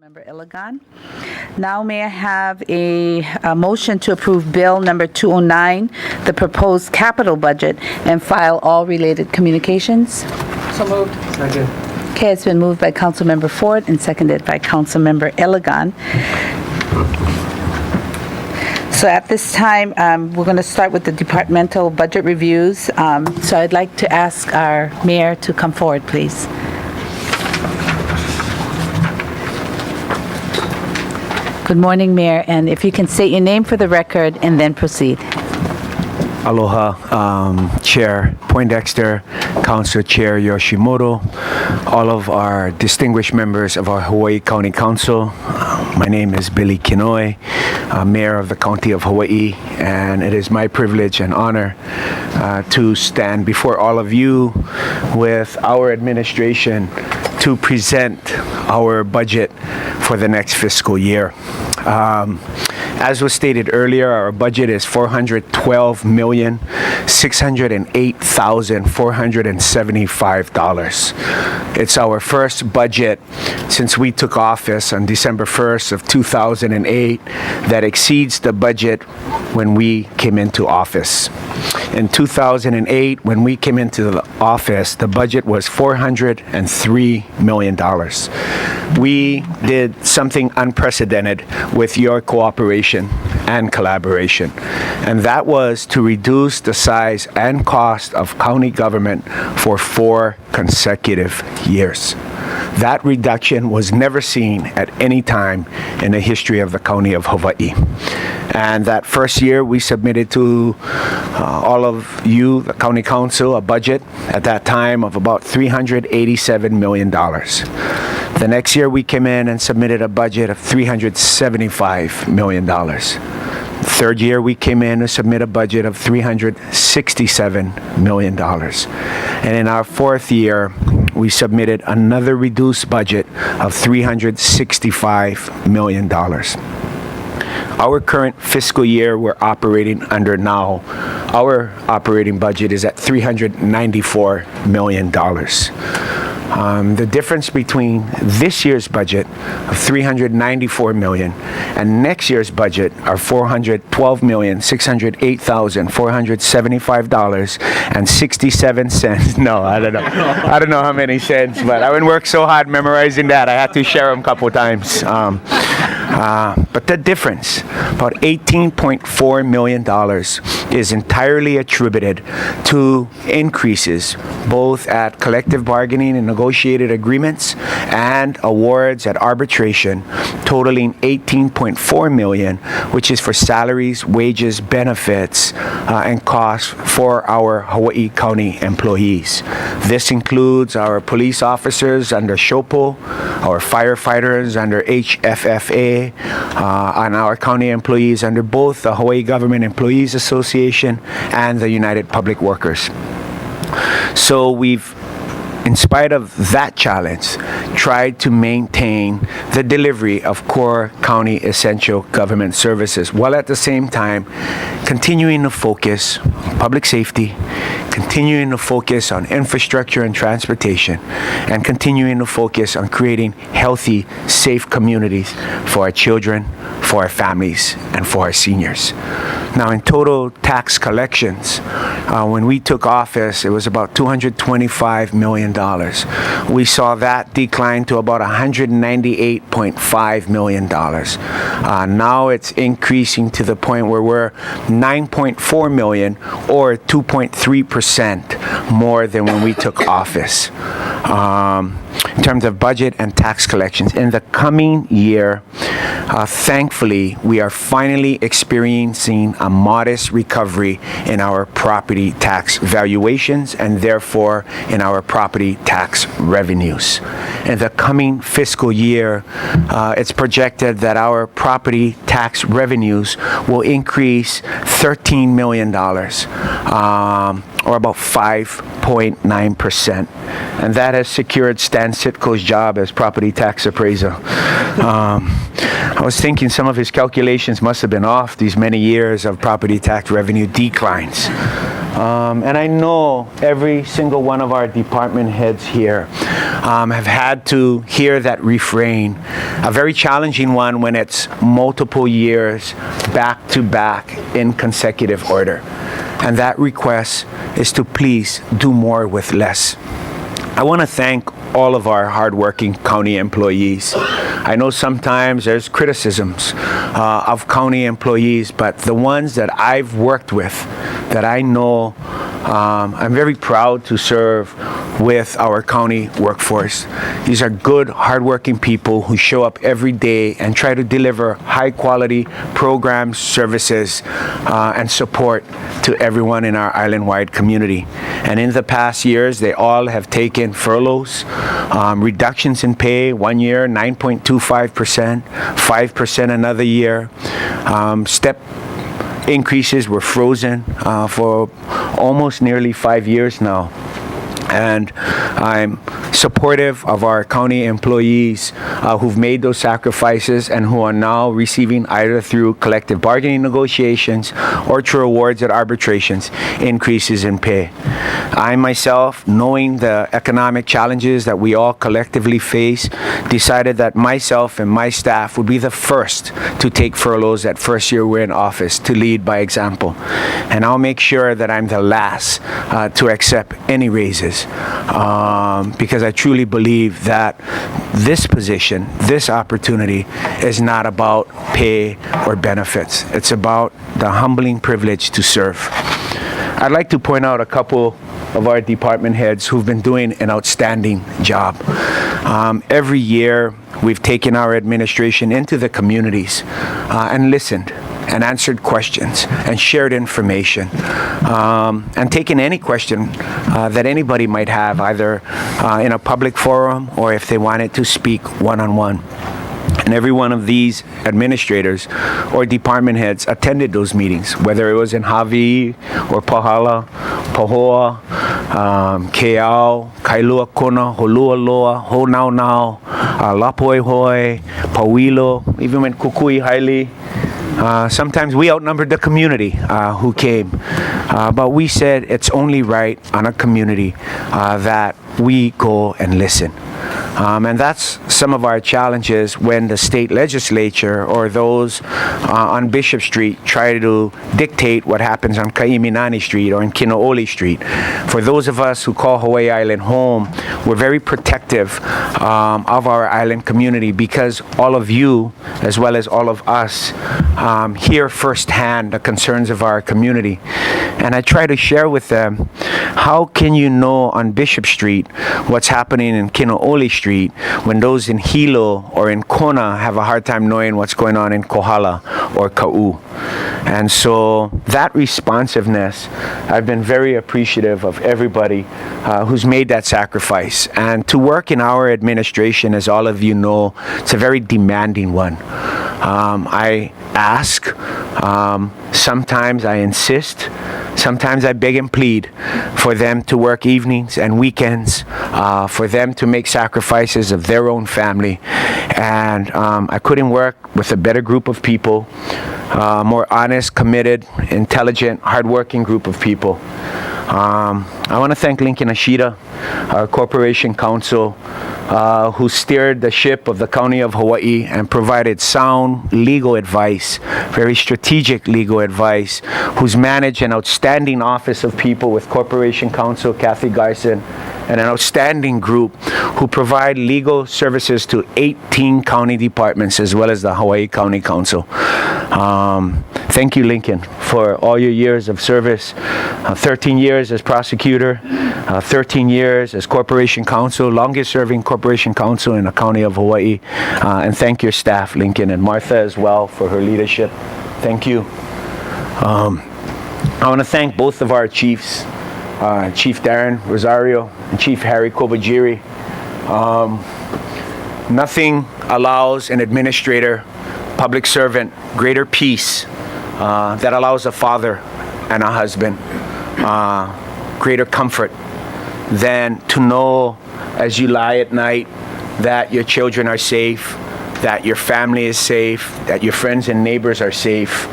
Member Iligan. Now may I have a motion to approve Bill number 209, the proposed capital budget, and file all related communications? So moved. Second. Okay, it's been moved by Councilmember Ford and seconded by Councilmember Iligan. So at this time, we're going to start with the departmental budget reviews. So I'd like to ask our mayor to come forward, please. Good morning, Mayor, and if you can state your name for the record and then proceed. Aloha, Chair Poindexter, Council Chair Yoshimoto, all of our distinguished members of our Hawaii County Council. My name is Billy Kenoi, Mayor of the County of Hawaii, and it is my privilege and honor to stand before all of you with our administration to present our budget for the next fiscal year. As was stated earlier, our budget is $412,608,475. It's our first budget since we took office on December 1st of 2008 that exceeds the budget when we came into office. In 2008, when we came into the office, the budget was $403 million. We did something unprecedented with your cooperation and collaboration, and that was to reduce the size and cost of county government for 4 consecutive years. That reduction was never seen at any time in the history of the County of Hawaii. And that first year, we submitted to all of you, the County Council, a budget at that time of about $387 million. The next year, we came in and submitted a budget of $375 million. The third year, we came in to submit a budget of $367 million. And in our fourth year, we submitted another reduced budget of $365 million. Our current fiscal year we're operating under now, our operating budget is at $394 million. The difference between this year's budget of $394 million and next year's budget are $412,608,475.67. No, I don't know. I don't know how many cents, but I wouldn't work so hard memorizing that. I had to share them a couple times. But the difference, about $18.4 million, is entirely attributed to increases both at collective bargaining and negotiated agreements and awards at arbitration, totaling $18.4 million, which is for salaries, wages, benefits, and costs for our Hawaii County employees. This includes our police officers under SHOPO, our firefighters under HFFA, and our county employees under both the Hawaii Government Employees Association and the United Public Workers. So we've, in spite of that challenge, tried to maintain the delivery of core county essential government services, while at the same time continuing to focus on public safety, continuing to focus on infrastructure and transportation, and continuing to focus on creating healthy, safe communities for our children, for our families, and for our seniors. Now, in total tax collections, when we took office, it was about $225 million. We saw that decline to about $198.5 million. Now it's increasing to the point where we're $9.4 million, or 2.3% more than when we took office. In terms of budget and tax collections, in the coming year, thankfully, we are finally experiencing a modest recovery in our property tax valuations and therefore in our property tax revenues. In the coming fiscal year, it's projected that our property tax revenues will increase $13 million, or about 5.9%. And that has secured Stan Sitko's job as property tax appraiser. I was thinking some of his calculations must have been off, these many years of property tax revenue declines. And I know every single one of our department heads here have had to hear that refrain, a very challenging one when it's multiple years back to back in consecutive order. And that request is to please do more with less. I want to thank all of our hardworking county employees. I know sometimes there's criticisms of county employees, but the ones that I've worked with, that I know, I'm very proud to serve with our county workforce. These are good, hardworking people who show up every day and try to deliver high-quality programs, services, and support to everyone in our island-wide community. And in the past years, they all have taken furloughs, reductions in pay, 1 year, 9.25%, 5% another year. Step increases were frozen for almost nearly 5 years now. And I'm supportive of our county employees who've made those sacrifices and who are now receiving, either through collective bargaining negotiations or through awards at arbitrations, increases in pay. I myself, knowing the economic challenges that we all collectively face, decided that myself and my staff would be the first to take furloughs that first year we're in office, to lead by example. And I'll make sure that I'm the last to accept any raises, because I truly believe that this position, this opportunity, is not about pay or benefits. It's about the humbling privilege to serve. I'd like to point out a couple of our department heads who've been doing an outstanding job. Every year, we've taken our administration into the communities and listened and answered questions and shared information, and taken any question that anybody might have, either in a public forum or if they wanted to speak one-on-one. And every one of these administrators or department heads attended those meetings, whether it was in Hawaii or Pahala, Pahoa, Keao, Kailua Kona, Holua Loa, Honaunau, Lapoihoi, Pauilo, even when Kukui Haile. Sometimes we outnumbered the community who came, but we said it's only right on a community that we go and listen. And that's some of our challenges when the state legislature or those on Bishop Street try to dictate what happens on Kaiminani Street or in Kinooli Street. For those of us who call Hawaii Island home, we're very protective of our island community, because all of you, as well as all of us, hear firsthand the concerns of our community. And I try to share with them, how can you know on Bishop Street what's happening in Kinooli Street when those in Hilo or in Kona have a hard time knowing what's going on in Kohala or Ka'u? And so that responsiveness, I've been very appreciative of everybody who's made that sacrifice. And to work in our administration, as all of you know, it's a very demanding one. I ask, sometimes I insist, sometimes I beg and plead for them to work evenings and weekends, for them to make sacrifices of their own family. And I couldn't work with a better group of people, more honest, committed, intelligent, hardworking group of people. I want to thank Lincoln Ashita, our Corporation Counsel, who steered the ship of the County of Hawaii and provided sound legal advice, very strategic legal advice, who's managed an outstanding office of people with Corporation Counsel, Kathy Garson, and an outstanding group who provide legal services to 18 county departments as well as the Hawaii County Council. Thank you, Lincoln, for all your years of service. 13 years as prosecutor, 13 years as Corporation Counsel, longest serving Corporation Counsel in the County of Hawaii. And thank your staff, Lincoln, and Martha as well for her leadership. Thank you. I want to thank both of our chiefs, Chief Darren Rosario and Chief Harry Kobajiri. Nothing allows an administrator, public servant, greater peace that allows a father and a husband greater comfort than to know as you lie at night that your children are safe, that your family is safe, that your friends and neighbors are safe,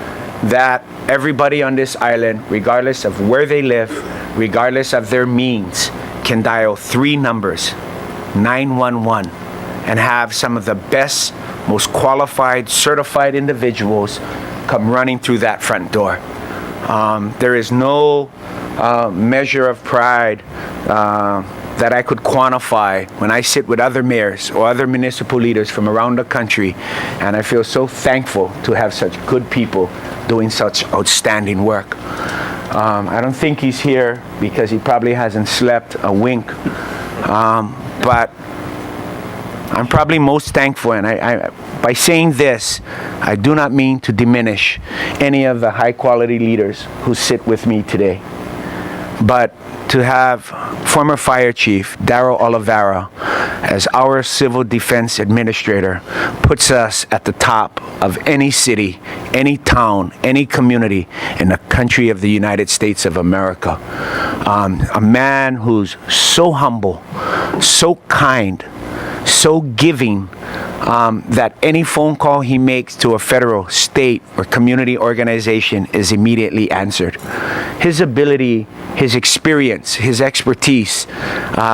that everybody on this island, regardless of where they live, regardless of their means, can dial 3 numbers, 911, and have some of the best, most qualified, certified individuals come running through that front door. There is no measure of pride that I could quantify when I sit with other mayors or other municipal leaders from around the country, and I feel so thankful to have such good people doing such outstanding work. I don't think he's here because he probably hasn't slept a wink, but I'm probably most thankful, and I by saying this, I do not mean to diminish any of the high-quality leaders who sit with me today, but to have former Fire Chief Darryl Oliveira as our Civil Defense Administrator puts us at the top of any city, any town, any community in the country of the United States of America. A man who's so humble, so kind, so giving, that any phone call he makes to a federal, state, or community organization is immediately answered. His ability, his experience, his expertise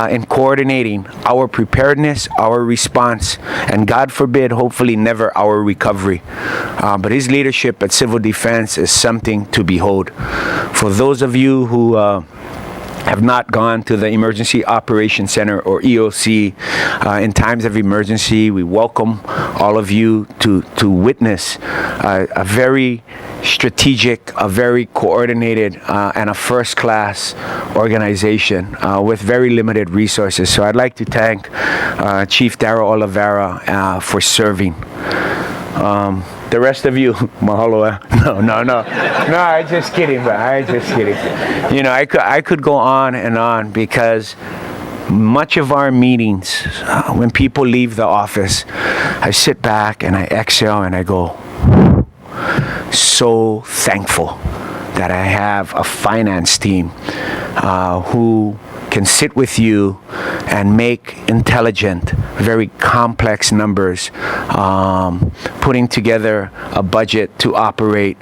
in coordinating our preparedness, our response, and God forbid, hopefully never our recovery. But his leadership at Civil Defense is something to behold. For those of you who have not gone to the Emergency Operations Center or EOC in times of emergency, we welcome all of you to witness a very strategic, a very coordinated, and a first-class organization with very limited resources. So I'd like to thank Chief Darryl Oliveira for serving. The rest of you, mahalo. No, I'm just kidding, bro. I'm just kidding. You know, I could go on and on because much of our meetings, when people leave the office, I sit back and I exhale and I go, so thankful that I have a finance team who can sit with you and make intelligent, very complex numbers, putting together a budget to operate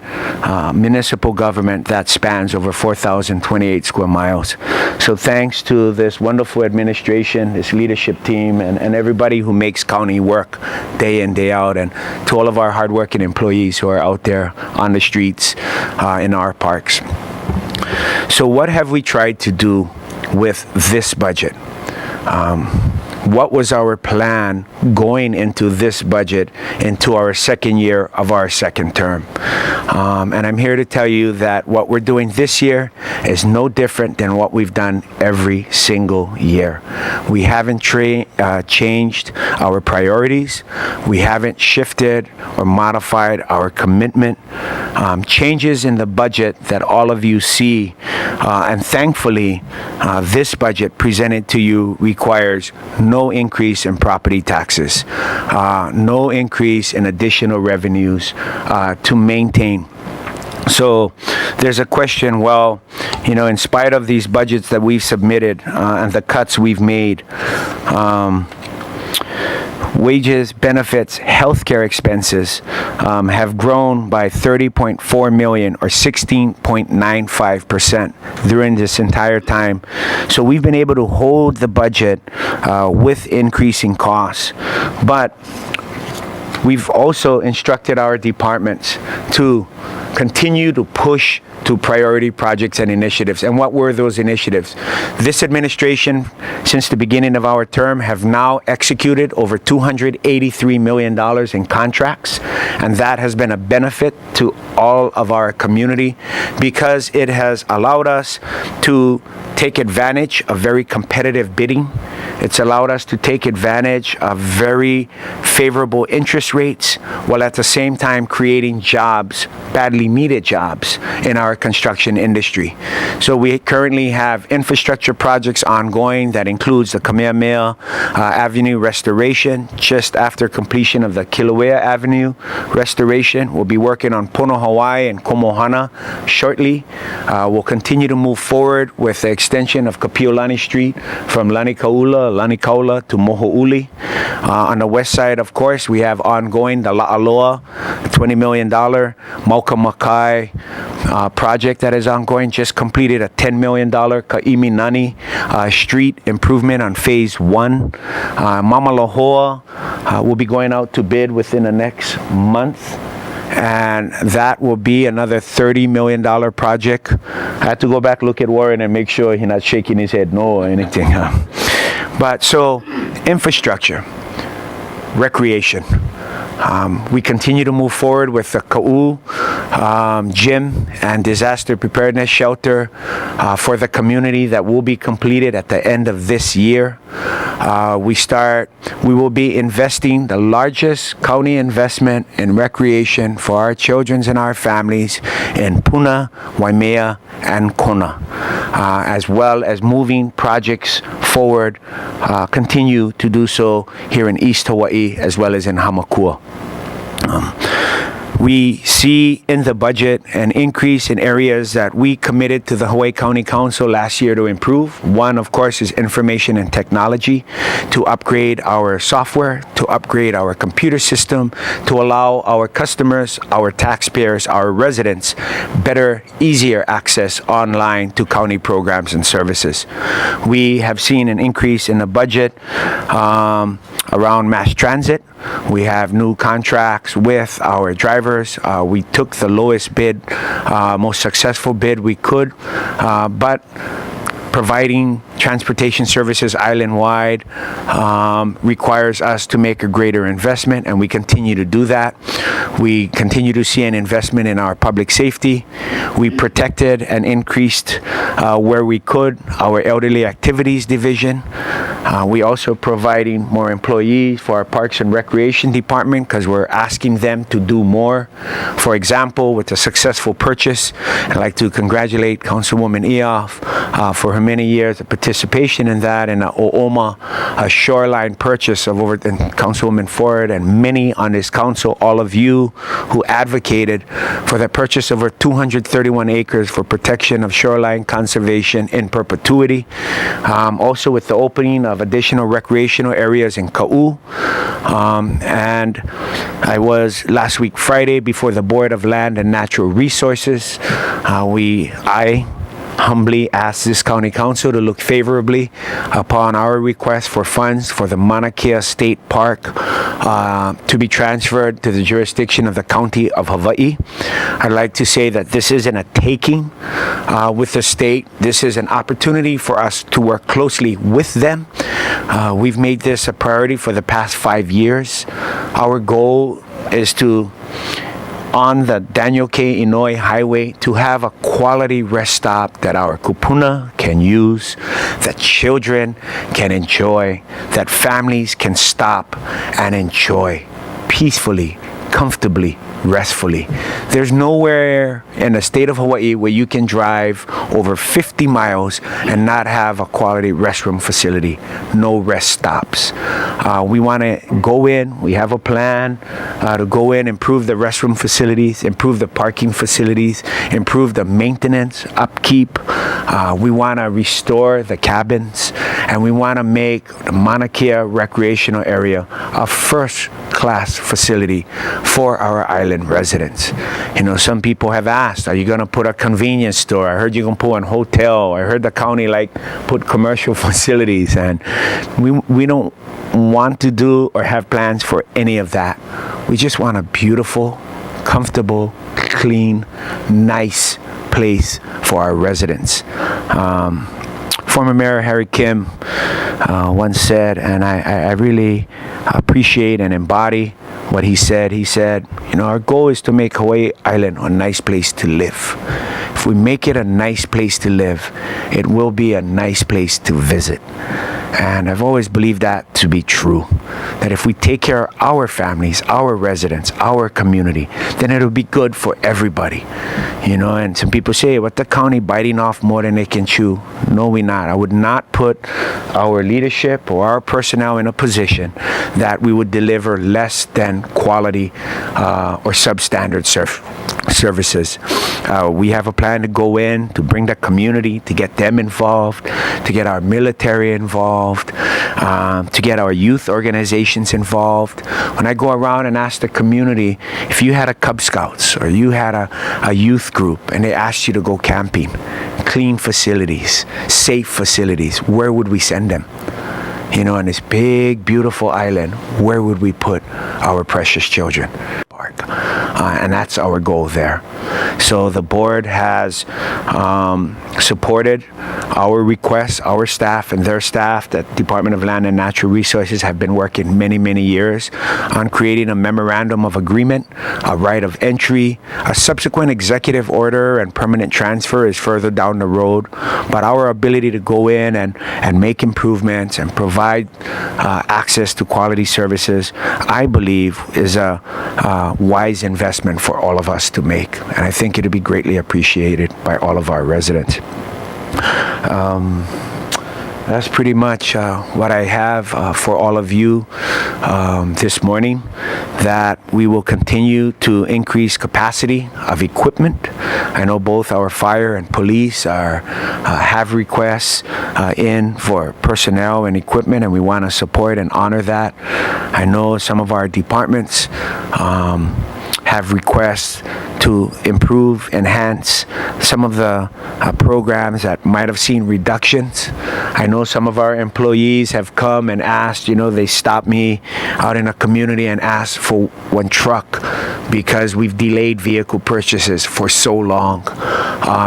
municipal government that spans over 4,028 square miles. So thanks to this wonderful administration, this leadership team, and everybody who makes county work day in, day out, and to all of our hardworking employees who are out there on the streets in our parks. So what have we tried to do with this budget? What was our plan going into this budget, into our second year of our second term? And I'm here to tell you that what we're doing this year is no different than what we've done every single year. We haven't changed our priorities. We haven't shifted or modified our commitment. Changes in the budget that all of you see, and thankfully, this budget presented to you requires no increase in property taxes, no increase in additional revenues to maintain. So there's a question, well, you know, in spite of these budgets that we've submitted and the cuts we've made, wages, benefits, healthcare expenses have grown by 30.4 million or 16.95% during this entire time. So we've been able to hold the budget with increasing costs. But we've also instructed our departments to continue to push to priority projects and initiatives. And what were those initiatives? This administration, since the beginning of our term, have now executed over $283 million in contracts. And that has been a benefit to all of our community because it has allowed us to take advantage of very competitive bidding. It's allowed us to take advantage of very favorable interest rates while at the same time creating jobs, badly needed jobs in our construction industry. So we currently have infrastructure projects ongoing that includes the Kamehameha Avenue restoration just after completion of the Kilauea Avenue restoration. We'll be working on Pono Hawaii and Komohana shortly. We'll continue to move forward with the extension of Kapiolani Street from Lanikaula Lanikaula to Moho'uli. On the west side, of course, we have ongoing the La'aloa, $20 million Mauka Makai project that is ongoing. Just completed a $10 million Ka'imi Nani street improvement on phase 1. Mama Lohoa will be going out to bid within the next month. And that will be another $30 million project. I had to go back, look at Warren, and make sure he's not shaking his head no or anything. But so, infrastructure, recreation. We continue to move forward with the Ka'u gym and disaster preparedness shelter for the community that will be completed at the end of this year. We will be investing the largest county investment in recreation for our children and our families in Puna, Waimea, and Kona, as well as moving projects forward, continue to do so here in East Hawaii as well as in Hamakua. We see in the budget an increase in areas that we committed to the Hawaii County Council last year to improve. One, of course, is information and technology, to upgrade our software, to upgrade our computer system, to allow our customers, our taxpayers, our residents better, easier access online to county programs and services. We have seen an increase in the budget around mass transit. We have new contracts with our drivers. We took the lowest bid, most successful bid we could, but providing transportation services island-wide requires us to make a greater investment, and we continue to do that. We continue to see an investment in our public safety. We protected and increased where we could our elderly activities division. We also providing more employees for our Parks and Recreation Department because we're asking them to do more. For example, with a successful purchase, I'd like to congratulate Councilwoman Eoff for her many years of participation in that, and the O'oma shoreline purchase of over, and Councilwoman Ford and many on this council, all of you who advocated for the purchase of over 231 acres for protection of shoreline conservation in perpetuity. Also with the opening of additional recreational areas in Ka'u. And I was last week Friday before the Board of Land and Natural Resources. I humbly ask this county council to look favorably upon our request for funds for the Mauna Kea State Park to be transferred to the jurisdiction of the County of Hawaii. I'd like to say that this isn't a taking with the state. This is an opportunity for us to work closely with them. We've made this a priority for the past 5 years. Our goal is to, on the Daniel K. Inouye Highway, to have a quality rest stop that our kupuna can use, that children can enjoy, that families can stop and enjoy peacefully, comfortably, restfully. There's nowhere in the state of Hawaii where you can drive over 50 miles and not have a quality restroom facility, no rest stops. We want to go in, we have a plan to go in, improve the restroom facilities, improve the parking facilities, improve the maintenance, upkeep. We want to restore the cabins, and we want to make the Mauna Kea recreational area a first-class facility for our island residents. You know, some people have asked, are you going to put a convenience store? I heard you're going to put a hotel. I heard the county put commercial facilities, and we don't want to do or have plans for any of that. We just want a beautiful, comfortable, clean, nice place for our residents. Former Mayor Harry Kim once said, and I really appreciate and embody what he said. He said, you know, our goal is to make Hawaii Island a nice place to live. If we make it a nice place to live, it will be a nice place to visit. And I've always believed that to be true. That if we take care of our families, our residents, our community, then it'll be good for everybody. You know, and some people say, what the county biting off more than they can chew? No, we're not. I would not put our leadership or our personnel in a position that we would deliver less than quality or substandard services. We have a plan to go in, to bring the community, to get them involved, to get our military involved, to get our youth organizations involved. When I go around and ask the community, if you had a Cub Scouts or you had a youth group and they asked you to go camping, clean facilities, safe facilities, where would we send them? You know, on this big, beautiful island, where would we put our precious children? And that's our goal there. So the board has supported our requests, our staff and their staff, the Department of Land and Natural Resources have been working many, many years on creating a memorandum of agreement, a right of entry, a subsequent executive order and permanent transfer is further down the road. But our ability to go in and make improvements and provide access to quality services, I believe, is a wise investment for all of us to make. And I think it'll be greatly appreciated by all of our residents. That's pretty much what I have for all of you this morning, that we will continue to increase capacity of equipment. I know both our fire and police have requests in for personnel and equipment, and we want to support and honor that. I know some of our departments have requests to improve, enhance some of the programs that might have seen reductions. I know some of our employees have come and asked, you know, they stopped me out in a community and asked for one truck because we've delayed vehicle purchases for so long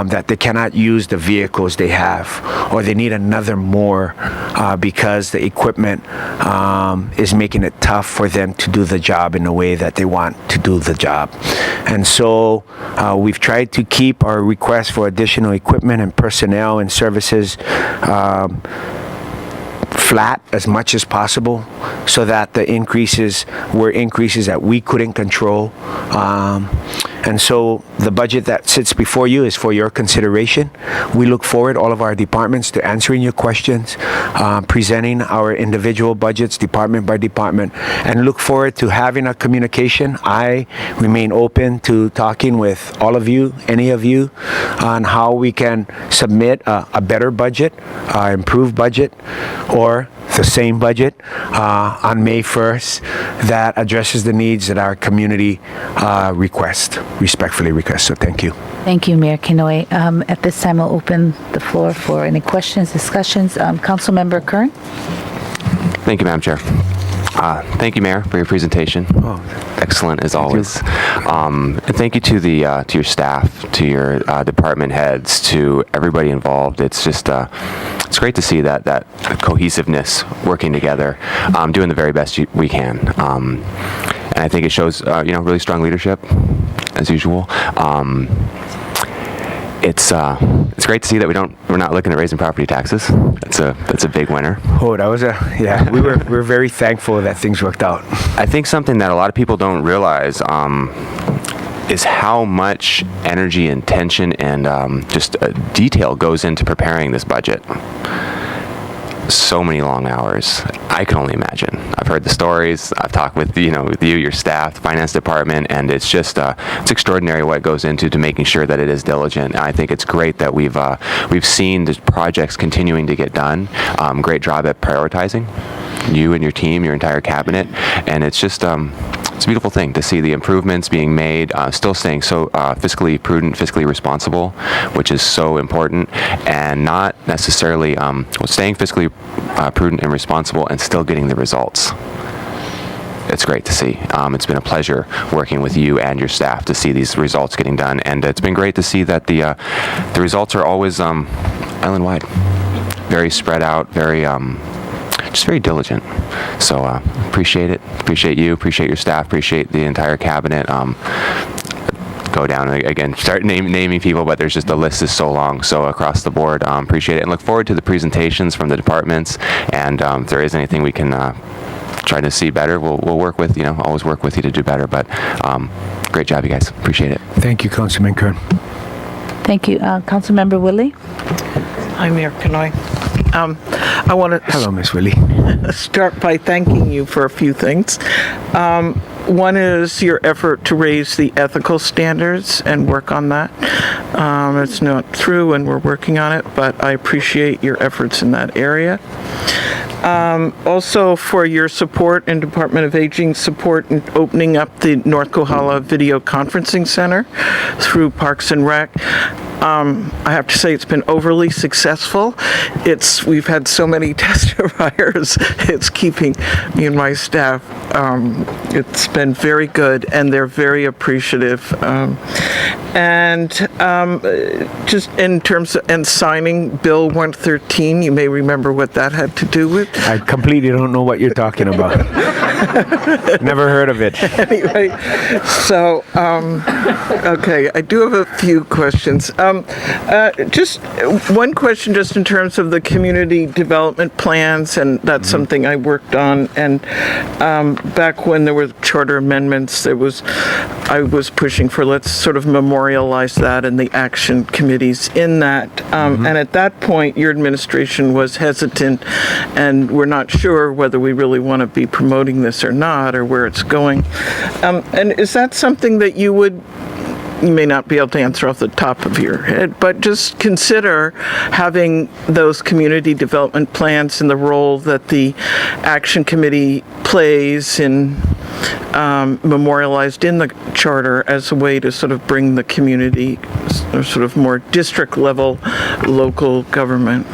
that they cannot use the vehicles they have, or they need another more because the equipment is making it tough for them to do the job in the way that they want to do the job. And so we've tried to keep our requests for additional equipment and personnel and services flat as much as possible, so that the increases were increases that we couldn't control. And so the budget that sits before you is for your consideration. We look forward, all of our departments, to answering your questions, presenting our individual budgets department by department, and look forward to having a communication. I remain open to talking with all of you, any of you, on how we can submit a better budget, improved budget, or the same budget on May 1st that addresses the needs that our community respectfully request. So thank you. Thank you, Mayor Kenoi. At this time, I'll open the floor for any questions, discussions. Councilmember Kern? Thank you, Madam Chair. Thank you, Mayor, for your presentation. Excellent as always. And thank you to your staff, to your department heads, to everybody involved. It's just it's great to see that cohesiveness working together, doing the very best we can. And I think it shows really strong leadership as usual. It's great to see that we're not looking at raising property taxes. That's a big winner. Oh, that was we're very thankful that things worked out. I think something that a lot of people don't realize is how much energy and tension and just detail goes into preparing this budget. So many long hours. I can only imagine. I've heard the stories. I've talked with you, your staff, the finance department, and it's just it's extraordinary what goes into making sure that it is diligent. And I think it's great that we've seen the projects continuing to get done. Great job at prioritizing, you and your team, your entire cabinet, and it's just it's a beautiful thing to see the improvements being made, still staying so fiscally prudent, fiscally responsible, which is so important, and not necessarily staying fiscally prudent and responsible and still getting the results. It's great to see. It's been a pleasure working with you and your staff to see these results getting done, and it's been great to see that the results are always island-wide, very spread out, very just very diligent. So appreciate it. Appreciate you. Appreciate your staff. Appreciate the entire cabinet. Go down again, start naming people, but there's just the list is so long. So across the board, appreciate it, and look forward to the presentations from the departments. And if there is anything we can try to see better, we'll work with always work with you to do better. But great job, you guys. Appreciate it. Thank you, Councilman Kern. Thank you. Councilmember Willie? Hi, Mayor Kenoi. I want to Hello, Miss Willie. start by thanking you for a few things. One is your effort to raise the ethical standards and work on that. It's not through, and we're working on it, but I appreciate your efforts in that area. Also for your support and Department of Aging support in opening up the North Kohala Video Conferencing Center through Parks and Rec. I have to say it's been overly successful. We've had so many testifiers. It's keeping me and my staff. It's been very good, and they're very appreciative. Just in terms of and signing Bill 113, you may remember what that had to do with. I completely don't know what you're talking about. Never heard of it. Anyway, so, okay, I do have a few questions. Just one question just in terms of the community development plans, and that's something I worked on, and back when there were charter amendments, I was pushing for let's sort of memorialize that and the action committees in that. And at that point, your administration was hesitant, and we're not sure whether we really want to be promoting this or not, or where it's going. And is that something that you may not be able to answer off the top of your head, but just consider having those community development plans and the role that the Action Committee plays in memorialized in the charter as a way to sort of bring the community sort of more district level local government?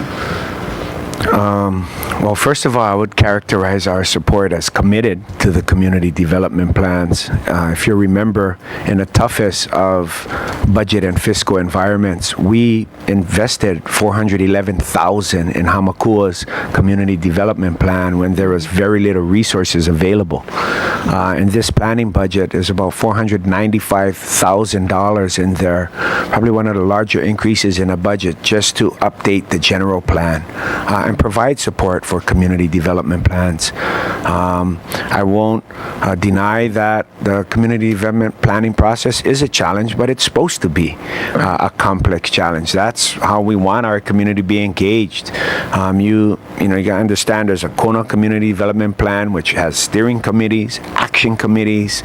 Well, first of all, I would characterize our support as committed to the community development plans. If you remember, in the toughest of budget and fiscal environments, we invested $411,000 in Hamakua's community development plan when there was very little resources available. And this planning budget is about $495,000 in there, probably one of the larger increases in a budget just to update the general plan and provide support for community development plans. I won't deny that the community development planning process is a challenge, but it's supposed to be a complex challenge. That's how we want our community to be engaged. You gotta understand there's a Kona Community Development Plan, which has steering committees, action committees.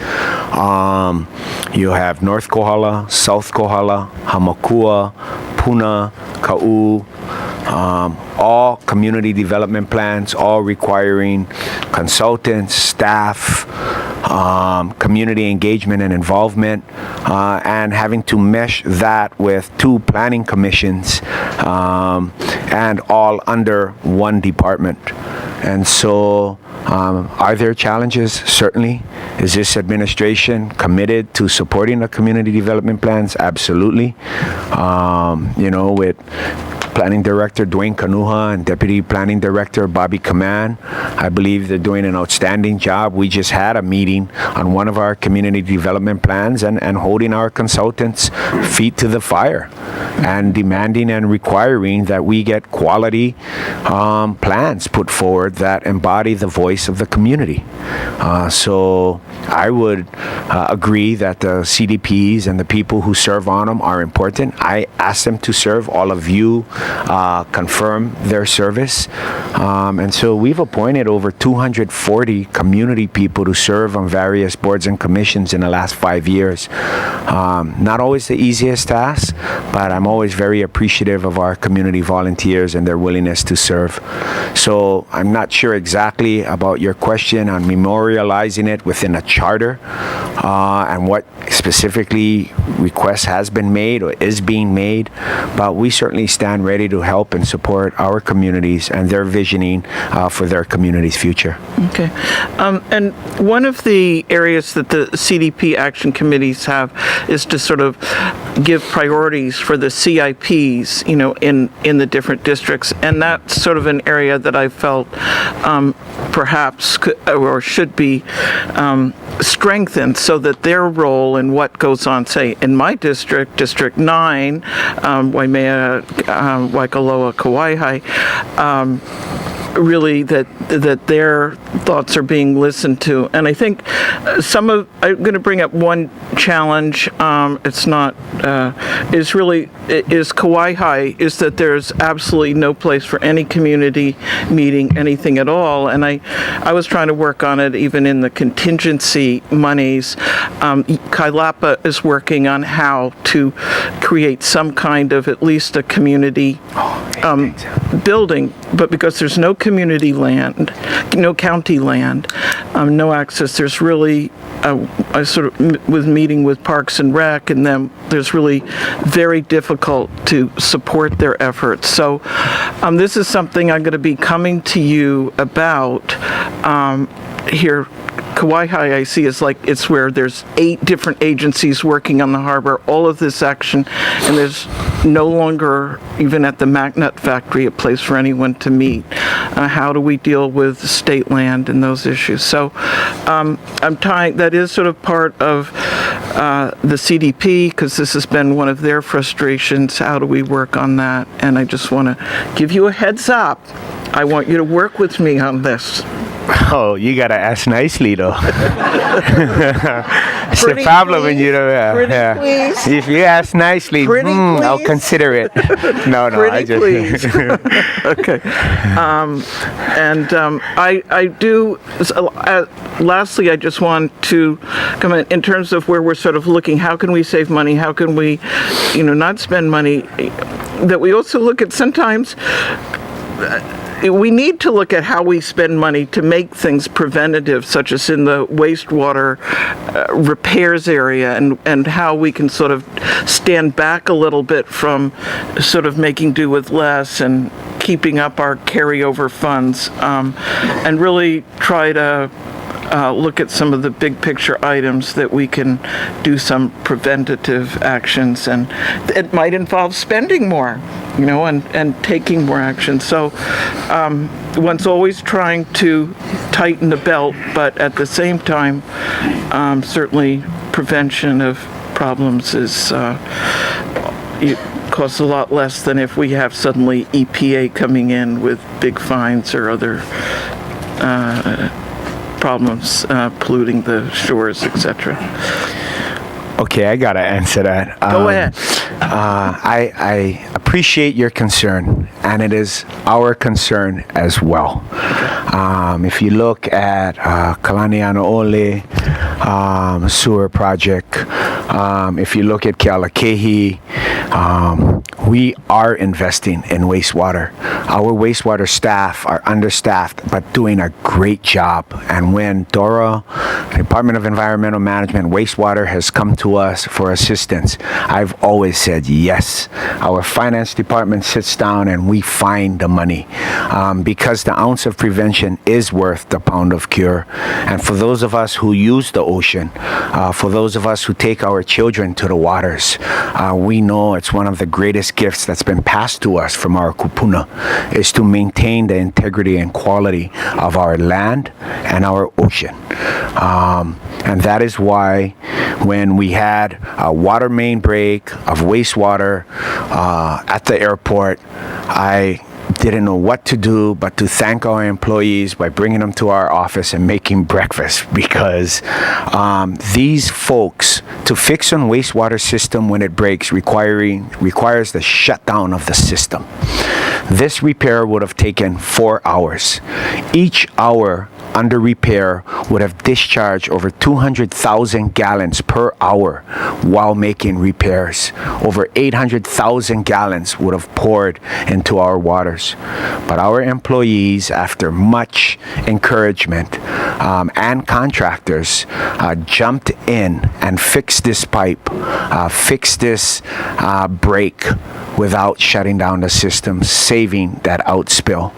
You have North Kohala, South Kohala, Hamakua, Puna, Ka'u, all community development plans, all requiring consultants, staff, community engagement and involvement, and having to mesh that with 2 planning commissions, and all under one department. And so, are there challenges? Certainly. Is this administration committed to supporting the community development plans? Absolutely. With Planning Director Dwayne Kanuha and Deputy Planning Director Bobby Kaman, I believe they're doing an outstanding job. We just had a meeting on one of our community development plans and holding our consultants' feet to the fire and demanding and requiring that we get quality plans put forward that embody the voice of the community. So I would agree that the CDPs and the people who serve on them are important. I ask them to serve. All of you confirm their service. And so we've appointed over 240 community people to serve on various boards and commissions in the last 5 years. Not always the easiest task, but I'm always very appreciative of our community volunteers and their willingness to serve. So I'm not sure exactly about your question on memorializing it within a charter and what specifically request has been made or is being made, but we certainly stand ready to help and support our communities and their visioning for their community's future. Okay. And one of the areas that the CDP action committees have is to sort of give priorities for the CIPs, in the different districts. And that's sort of an area that I felt perhaps could, or should be strengthened so that their role in what goes on, say, in my district, District 9, Waimea, Waikoloa, Kauai, really that their thoughts are being listened to. And I think I'm going to bring up one challenge. It's not is Kauai High, is that there's absolutely no place for any community meeting, anything at all. And I was trying to work on it even in the contingency monies. Kailapa is working on how to create some kind of at least a community building, but because there's no community land, no county land, no access, there's really, I sort of was meeting with Parks and Rec, and then there's really very difficult to support their efforts. So this is something I'm going to be coming to you about here. Kauai High, I see, is like it's where there's 8 different agencies working on the harbor, all of this action, and there's no longer, even at the Magnut factory, a place for anyone to meet. How do we deal with state land and those issues? So that is sort of part of the CDP, because this has been one of their frustrations. How do we work on that? And I just want to give you a heads up. I want you to work with me on this. Oh, you gotta ask nicely though. It's the Pretty problem when please. you don't. Pretty please. If you ask nicely, Pretty I'll please. consider it. No, I Pretty just. please. Okay. I do. Lastly, I just want to come in terms of where we're sort of looking. How can we save money? How can we, not spend money? That we also look at sometimes. We need to look at how we spend money to make things preventative, such as in the wastewater repairs area, and how we can sort of stand back a little bit from sort of making do with less and keeping up our carryover funds, and really try to look at some of the big picture items that we can do some preventative actions, and it might involve spending more, and taking more action. So one's always trying to tighten the belt, but at the same time, certainly prevention of problems is it costs a lot less than if we have suddenly EPA coming in with big fines or other problems polluting the shores, etc. Okay, I gotta answer that. Go ahead. I appreciate your concern, and it is our concern as well. If you look at Kalanianaole sewer project, if you look at Kealakehi, we are investing in wastewater. Our wastewater staff are understaffed, but doing a great job. And when DORA, Department of Environmental Management, wastewater has come to us for assistance, I've always said yes. Our finance department sits down and we find the money, because the ounce of prevention is worth the pound of cure. And for those of us who use the ocean, for those of us who take our children to the waters, we know it's one of the greatest gifts that's been passed to us from our kupuna, is to maintain the integrity and quality of our land and our ocean. And that is why when we had a water main break of wastewater at the airport, I didn't know what to do but to thank our employees by bringing them to our office and making breakfast, because these folks, to fix a wastewater system when it breaks requires the shutdown of the system. This repair would have taken 4 hours. Each hour under repair would have discharged over 200,000 gallons per hour while making repairs. Over 800,000 gallons would have poured into our waters. But our employees, after much encouragement, and contractors jumped in and fixed this pipe, fixed this break without shutting down the system, saving that outspill.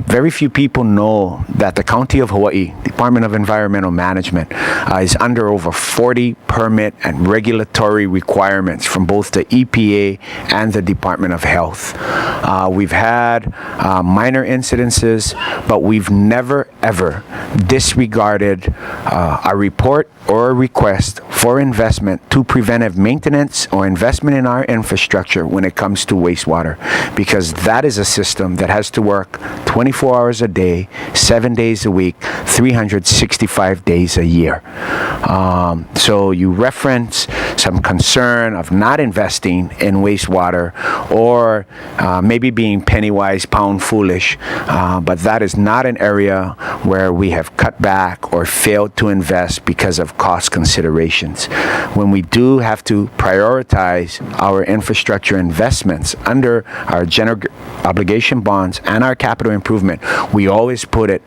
Very few people know that the County of Hawaii, Department of Environmental Management, is under over 40 permit and regulatory requirements from both the EPA and the Department of Health. We've had minor incidences, but we've never ever disregarded a report or a request for investment to preventive maintenance or investment in our infrastructure infrastructure when it comes to wastewater, because that is a system that has to work 24 hours a day, 7 days a week, 365 days a year. So you reference some concern of not investing in wastewater, or maybe being penny wise, pound foolish, but that is not an area where we have cut back or failed to invest because of cost considerations. When we do have to prioritize our infrastructure investments under our general obligation bonds and our capital improvement, we always put it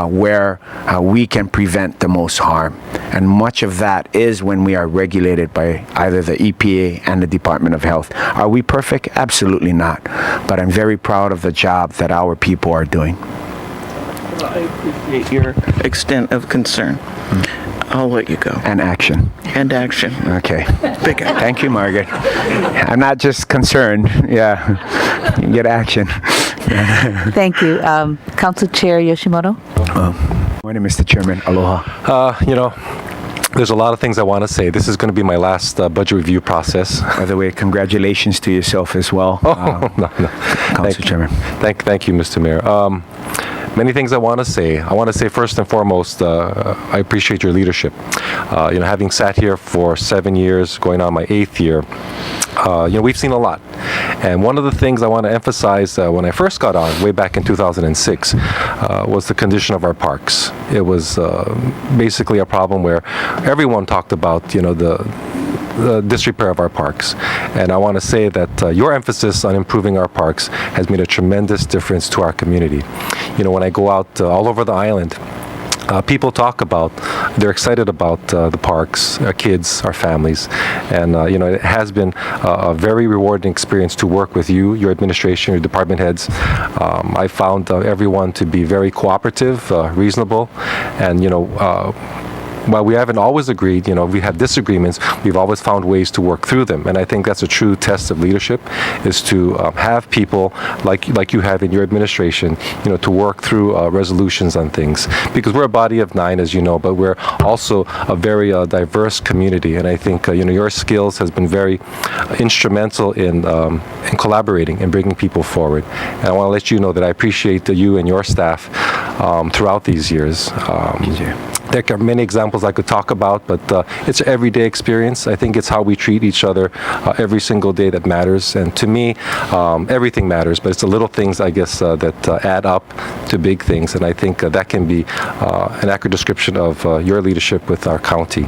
where we can prevent the most harm. And much of that is when we are regulated by either the EPA and the Department of Health. Are we perfect? Absolutely not. But I'm very proud of the job that our people are doing. I appreciate your extent of concern. I'll let you go. And action. And action. Okay. Big action. Thank you, Margaret. I'm not just concerned. Yeah. You get action. Thank you. Council Chair Yoshimoto? Morning, Mr. Chairman. Aloha. There's a lot of things I want to say. This is going to be my last budget review process. By the way, congratulations to yourself as well, No. Council Chairman. Thank you, Mr. Mayor. Many things I want to say. I want to say first and foremost, I appreciate your leadership. Having sat here for 7 years, going on my 8th year, we've seen a lot. And one of the things I want to emphasize when I first got on, way back in 2006, was the condition of our parks. It was basically a problem where everyone talked about, the disrepair of our parks. And I want to say that your emphasis on improving our parks has made a tremendous difference to our community. When I go out all over the island, people talk about, they're excited about the parks, our kids, our families, and it has been a very rewarding experience to work with you, your administration, your department heads. I found everyone to be very cooperative, reasonable, and while we haven't always agreed, we have disagreements, we've always found ways to work through them. And I think that's a true test of leadership, is to have people like you have in your administration, to work through resolutions on things. Because we're a body of 9, as you know, but we're also a very diverse community. And I think, your skills has been very instrumental in collaborating and bringing people forward. And I want to let you know that I appreciate you and your staff throughout these years. There are many examples I could talk about, but it's an everyday experience. I think it's how we treat each other every single day that matters. And to me, everything matters, but it's the little things, I guess, that add up to big things. And I think that can be an accurate description of your leadership with our county.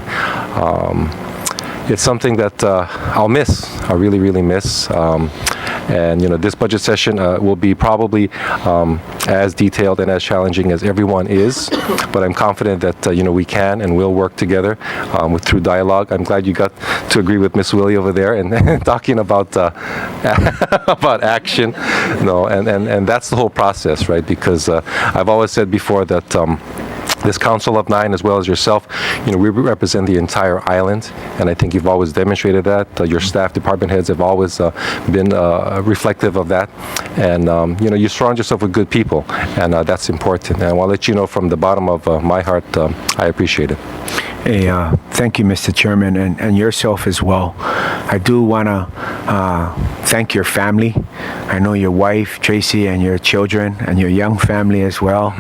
It's something that I'll miss. I really, really miss. And this budget session will be probably as detailed and as challenging as everyone is, but I'm confident that we can and will work together through dialogue. I'm glad you got to agree with Miss Willie over there and talking about about action. And that's the whole process, right? Because I've always said before that this Council of 9, as well as yourself, we represent the entire island, and I think you've always demonstrated that. Your staff, department heads have always been reflective of that, and you surround yourself with good people, and that's important. And I want to let you know from the bottom of my heart, I appreciate it. Hey, thank you, Mr. Chairman, and yourself as well. I do want to thank your family. I know your wife, Tracy, and your children, and your young family as well.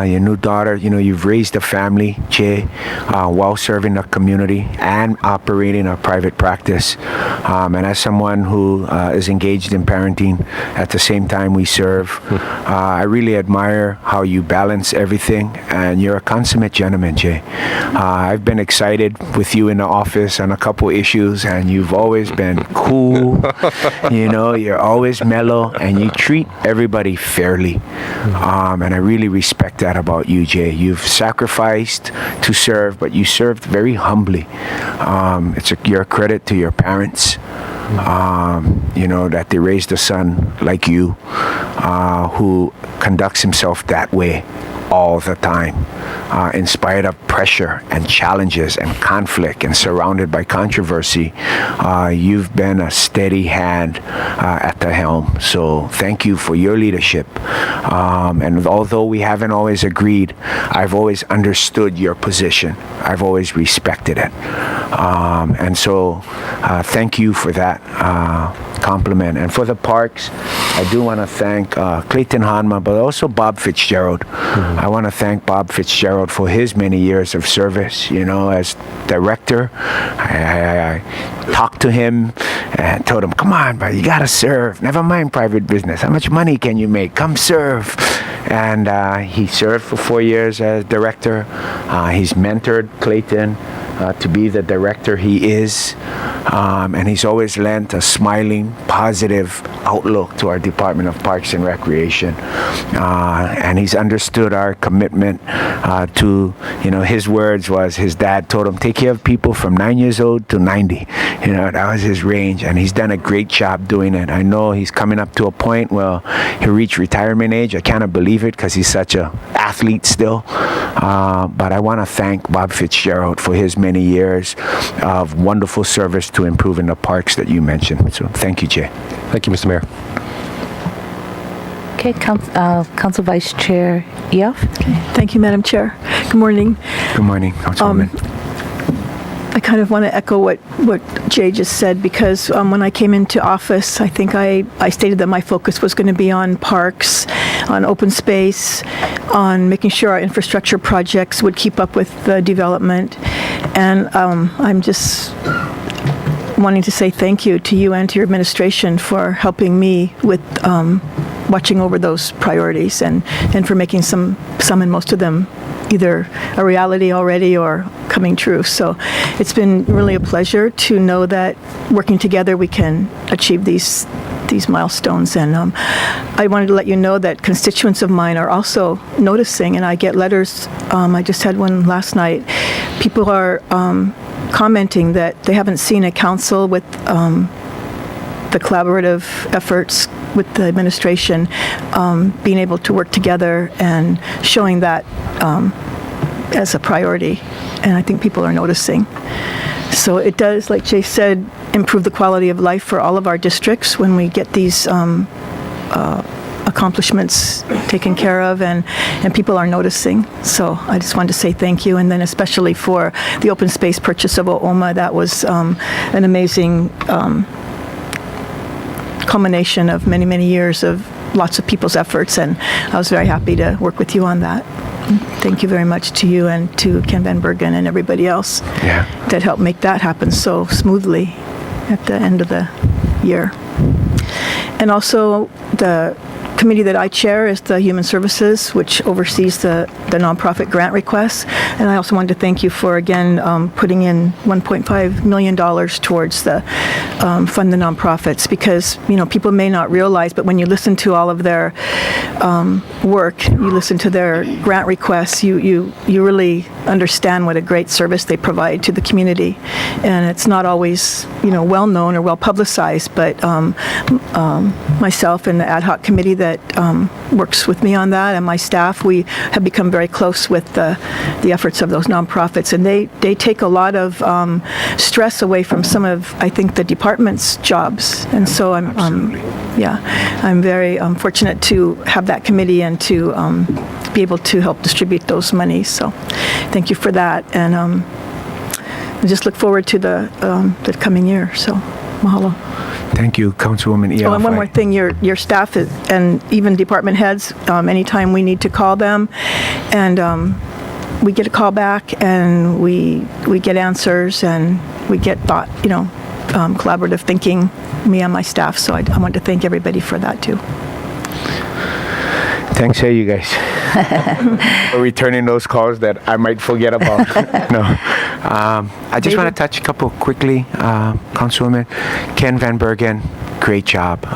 Your new daughter, you've raised a family, Jay, while serving the community and operating a private practice. And as someone who is engaged in parenting at the same time we serve, I really admire how you balance everything, and you're a consummate gentleman, Jay. I've been excited with you in the office on a couple issues, and you've always been cool. You're always mellow, and you treat everybody fairly. And I really respect that about you, Jay. You've sacrificed to serve, but you served very humbly. It's your credit to your parents, that they raised a son like you, who conducts himself that way. all the time. In spite of pressure and challenges and conflict and surrounded by controversy, you've been a steady hand at the helm. So thank you for your leadership. And although we haven't always agreed, I've always understood your position. I've always respected it. And so thank you for that compliment. And for the parks, I do want to thank Clayton Hanma, but also Bob Fitzgerald. I want to thank Bob Fitzgerald for his many years of service. You know, as director, I talked to him and told him, come on, bro, you got to serve. Never mind private business. How much money can you make? Come serve. And he served for 4 years as director. He's mentored Clayton to be the director he is. And he's always lent a smiling, positive outlook to our Department of Parks and Recreation. And he's understood our commitment to, you know, his words was his dad told him, take care of people from 9 years old to 90. You know, that was his range. And he's done a great job doing it. I know he's coming up to a point where he'll reach retirement age. I cannot believe it because he's such an athlete still. But I want to thank Bob Fitzgerald for his many years of wonderful service to improving the parks that you mentioned. So thank you, Jay. Thank you, Mr. Mayor. Okay, Council Vice Chair Eoff. Thank you, Madam Chair. Good morning. Good morning, Councilwoman. I kind of want to echo what Jay just said, because when I came into office, I think I stated that my focus was going to be on parks, on open space, on making sure our infrastructure projects would keep up with the development. And I'm just wanting to say thank you to you and to your administration for helping me with watching over those priorities and for making some and most of them either a reality already or coming true. So it's been really a pleasure to know that working together we can achieve these milestones. And I wanted to let you know that constituents of mine are also noticing, and I get letters. I just had one last night. People are commenting that they haven't seen a council with the collaborative efforts with the administration being able to work together and showing that as a priority. And I think people are noticing. So it does, like Jay said, improve the quality of life for all of our districts when we get these accomplishments taken care of, and people are noticing. So I just wanted to say thank you, and then especially for the open space purchase of O'oma. That was an amazing culmination of many, many years of lots of people's efforts, and I was very happy to work with you on that. Thank you very much to you and to Ken Van Bergen and everybody else that helped make that happen so smoothly at the end of the year. And also the committee that I chair is the Human Services, which oversees the nonprofit grant requests. And I also wanted to thank you for, again, putting in $1.5 million towards the fund the nonprofits, because, you know, people may not realize, but when you listen to all of their work, you listen to their grant requests, you really understand what a great service they provide to the community. And it's not always, you know, well known or well publicized, but myself and the ad hoc committee that works with me on that, and my staff, we have become very close with the efforts of those nonprofits, and they take a lot of stress away from some of, I think, the department's jobs. And so I'm very fortunate to have that committee and to be able to help distribute those monies. So thank you for that, and I just look forward to the coming year. So mahalo. Thank you, Councilwoman Eoff. Oh, and one more thing, your staff is, and even department heads, anytime we need to call them, and we get a call back, and we get answers, and we get thought, collaborative thinking, me and my staff. So I want to thank everybody for that too. Thanks, hey, you guys, for returning those calls that I might forget about. No, I just want to touch a couple quickly, Councilwoman. Ken Van Bergen, great job.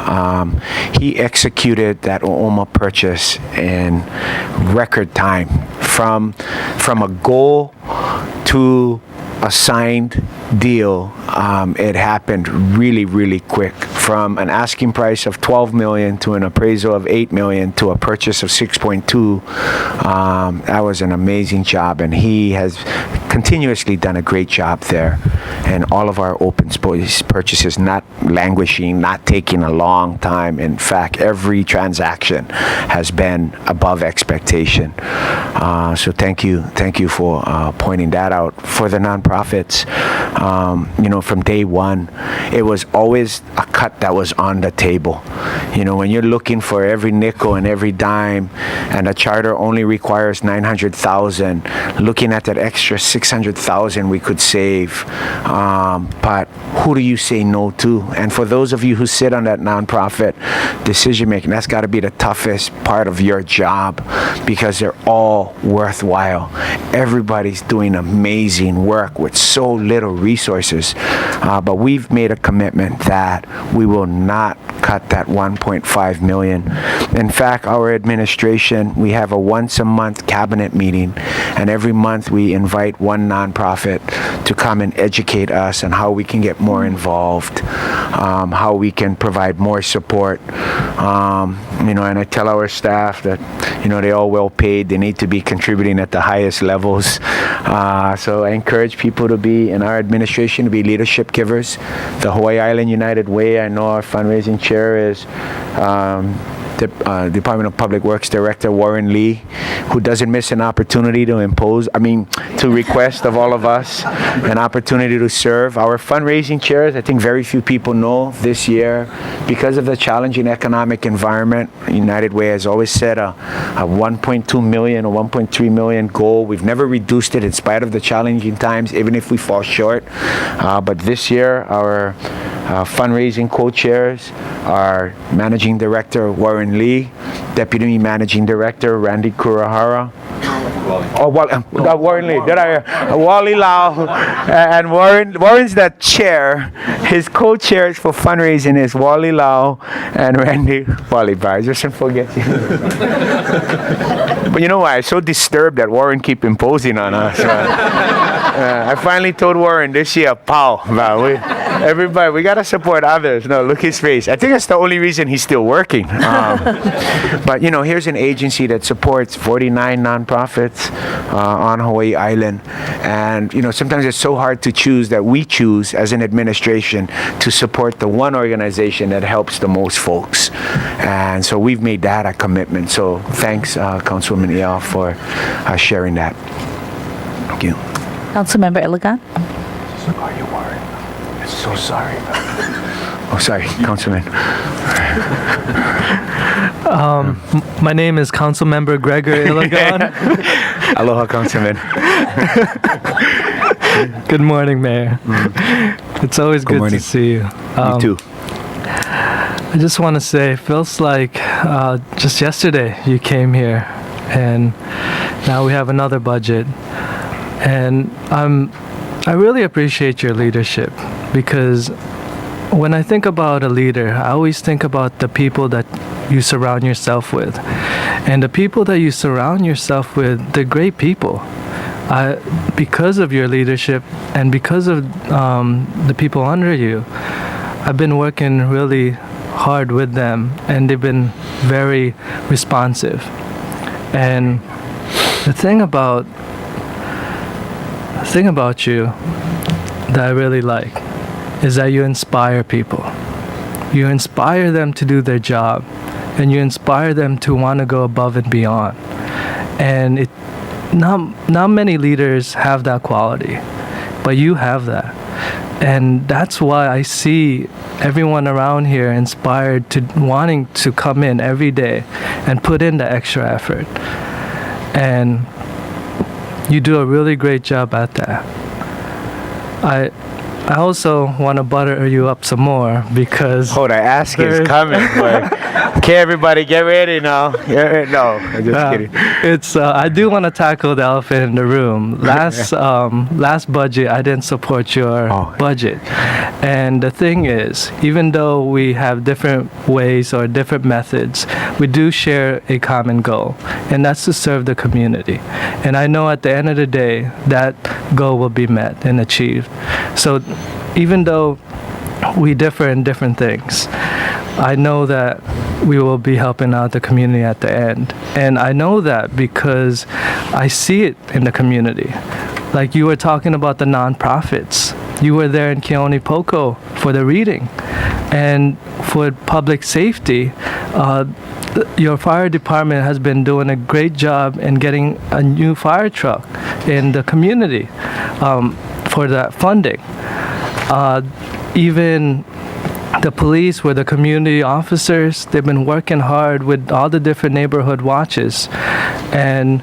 He executed that O'oma purchase in record time, from a goal to a signed deal. It happened really, really quick from an asking price of 12 million to an appraisal of 8 million to a purchase of 6.2. That was an amazing job, and he has continuously done a great job there. And all of our open space purchases not languishing, not taking a long time. In fact, every transaction has been above expectation. So thank you for pointing that out. For the nonprofits, from day one, it was always a cut that was on the table. When you're looking for every nickel and every dime, and a charter only requires 900,000, looking at that extra 600,000 we could save. But who do you say no to? And for those of you who sit on that nonprofit decision making, that's got to be the toughest part of your job, because they're all worthwhile. Everybody's doing amazing work with so little resources. But we've made a commitment that we will not cut that 1.5 million. In fact, our administration, we have a once a month cabinet meeting, and every month we invite one nonprofit to come and educate us on how we can get more involved, how we can provide more support. And I tell our staff that, they're all well paid. They need to be contributing at the highest levels. So I encourage people to be, in our administration, to be leadership givers. The Hawaii Island United Way, I know our fundraising chair is Department of Public Works Director Warren Lee, who doesn't miss an opportunity to request of all of us an opportunity to serve. Our fundraising chairs, I think very few people know this year, because of the challenging economic environment, United Way has always set a 1.2 million or 1.3 million goal. We've never reduced it in spite of the challenging times, even if we fall short. But this year, our fundraising co-chairs are Managing Director Warren Lee, Deputy Managing Director Randy Kurahara, Warren Lee, Wally Lau, and Warren's the chair. His co-chairs for fundraising is Wally Lau and Randy Wally Bar. Just forget you. But you know why? I'm so disturbed that Warren keep imposing on us. I finally told Warren this year, pal, everybody, we gotta support others. No, look his face. I think that's the only reason he's still working. But here's an agency that supports 49 nonprofits on Hawaii Island, and sometimes it's so hard to choose that we choose as an administration to support the one organization that helps the most folks, and so we've made that a commitment. So thanks, Councilwoman Ea, for sharing that. Thank you. Councilmember Iligan? Are you worried? I'm so sorry. Oh, sorry, Councilman. My name is Councilmember Gregor Iligan. Aloha, Councilman. Good morning, Mayor. It's always good to see you. You too. I just want to say, it feels like just yesterday you came here, and now we have another budget. And I really appreciate your leadership, because when I think about a leader, I always think about the people that you surround yourself with. And the people that you surround yourself with, they're great people. Because of your leadership and because of the people under you, I've been working really hard with them, and they've been very responsive. And the thing about you that I really like is that you inspire people. You inspire them to do their job, and you inspire them to want to go above and beyond. And not many leaders have that quality, but you have that. And that's why I see everyone around here inspired to wanting to come in every day and put in the extra effort. And you do a really great job at that. I also want to butter you up some more, because Hold, I ask is coming. Okay, everybody, get ready now. No, I'm just kidding. It's I do want to tackle the elephant in the room. Last budget, I didn't support your budget, and the thing is, even though we have different ways or different methods, we do share a common goal, and that's to serve the community. And I know at the end of the day, that goal will be met and achieved. So even though we differ in different things. I know that we will be helping out the community at the end. And I know that because I see it in the community. Like you were talking about the nonprofits. You were there in Keone Poco for the reading. And for public safety, your fire department has been doing a great job in getting a new fire truck in the community for that funding. Even the police were the community officers. They've been working hard with all the different neighborhood watches. And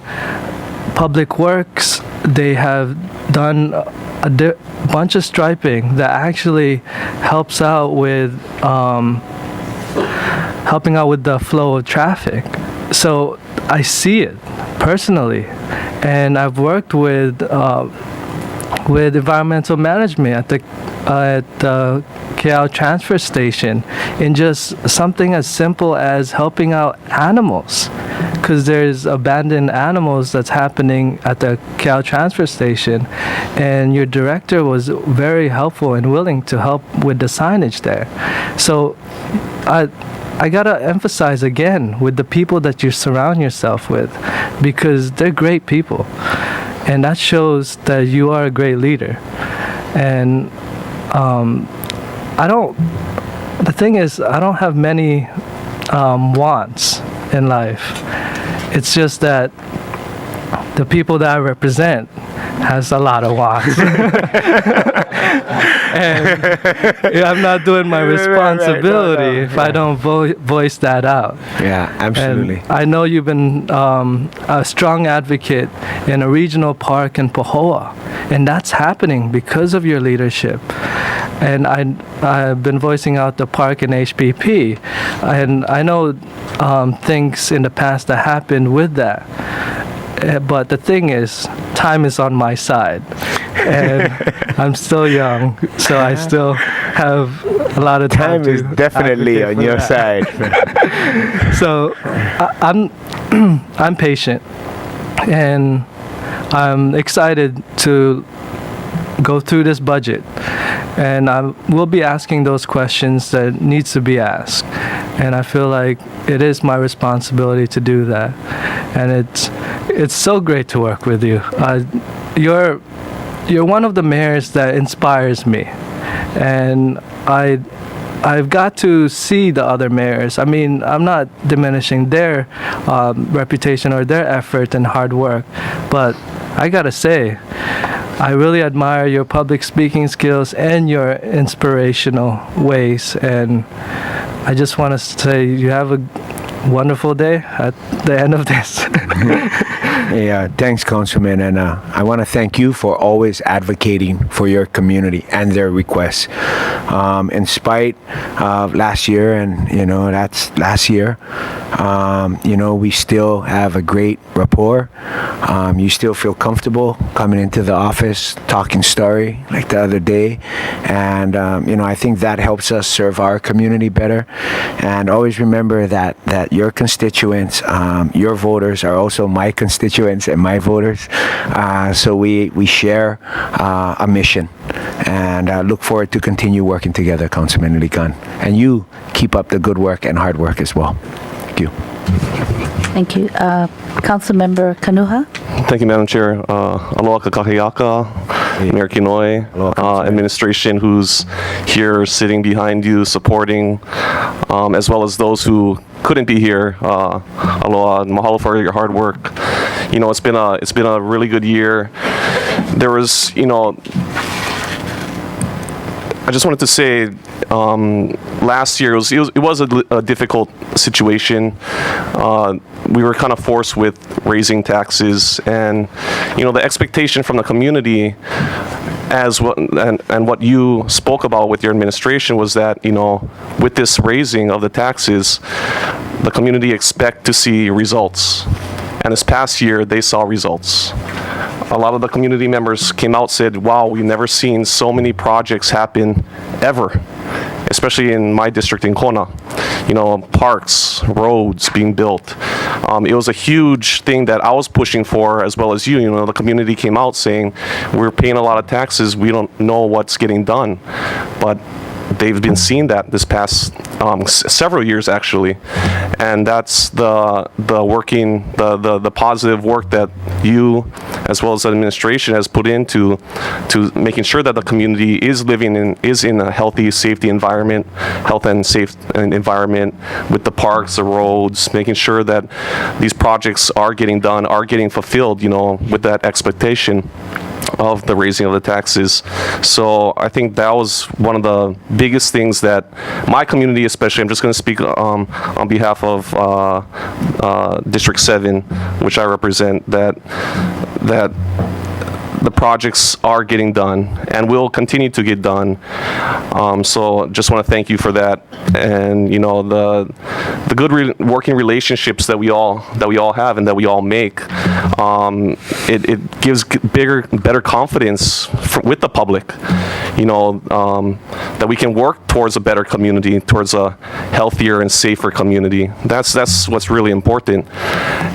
Public Works, they have done a bunch of striping that actually helps out with helping out with the flow of traffic. So I see it personally, and I've worked with environmental management at the KL transfer station in just something as simple as helping out animals, because there's abandoned animals that's happening at the KL transfer station, and your director was very helpful and willing to help with the signage there. So I gotta emphasize again with the people that you surround yourself with, because they're great people, and that shows that you are a great leader. And the thing is, I don't have many wants in life. It's just that the people that I represent has a lot of wants. And I'm not doing my responsibility if I don't voice that out. Yeah, absolutely. And I know you've been a strong advocate in a regional park in Pahoa, and that's happening because of your leadership. And I've been voicing out the park in HPP, and I know things in the past that happened with that. But the thing is, time is on my side, and I'm still young, so I still have a lot of time. Time is definitely on your side. So I'm patient, and I'm excited to go through this budget, and I will be asking those questions that needs to be asked, and I feel like it is my responsibility to do that, and it's so great to work with you. You're one of the mayors that inspires me, and I've got to see the other mayors. I mean, I'm not diminishing their reputation or their effort and hard work, but I gotta say, I really admire your public speaking skills and your inspirational ways, and I just want to say you have a wonderful day at the end of this. Yeah, thanks, Councilman, and I want to thank you for always advocating for your community and their requests. In spite of last year, and that's last year, we still have a great rapport. You still feel comfortable coming into the office, talking story like the other day, and I think that helps us serve our community better. And always remember that your constituents, your voters, are also my constituents and my voters. So we share a mission, and look forward to continue working together, Councilman Likan. And you keep up the good work and hard work as well. Thank you. Thank you. Councilmember Kanuha? Thank you, Madam Chair. Aloha kakahiaka, Mayor Kenoi, administration who's here sitting behind you, supporting, as well as those who couldn't be here. Aloha, and mahalo for your hard work. It's been a really good year. There was, I just wanted to say, last year it was a difficult situation. We were kind of forced with raising taxes, and the expectation from the community, and what you spoke about with your administration, was that with this raising of the taxes, the community expect to see results. And this past year, they saw results. A lot of the community members came out and said, wow, we've never seen so many projects happen ever, especially in my district in Kona. Parks, roads being built. It was a huge thing that I was pushing for, as well as you. The community came out saying, we're paying a lot of taxes, we don't know what's getting done. But they've been seeing that this past several years actually, and that's the positive work that you as well as the administration has put into making sure that the community is in a healthy, safety environment, health and safe environment with the parks, the roads, making sure that these projects are getting done, are getting fulfilled, with that expectation of the raising of the taxes. So I think that was one of the biggest things that my community, especially, I'm just going to speak on behalf of District 7, which I represent, that the projects are getting done and will continue to get done. So just want to thank you for that, and the good working relationships that we all have and that we all make. It gives better confidence with the public. That we can work towards a better community, towards a healthier and safer community. That's what's really important.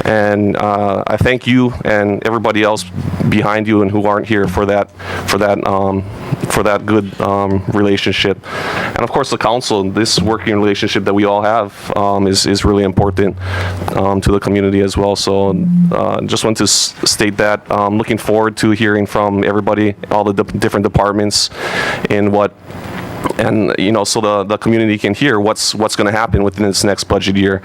And I thank you and everybody else behind you and who aren't here for that good relationship. And of course the council, this working relationship that we all have is really important to the community as well. So just want to state that. Looking forward to hearing from everybody, all the different departments, so the community can hear what's going to happen within this next budget year,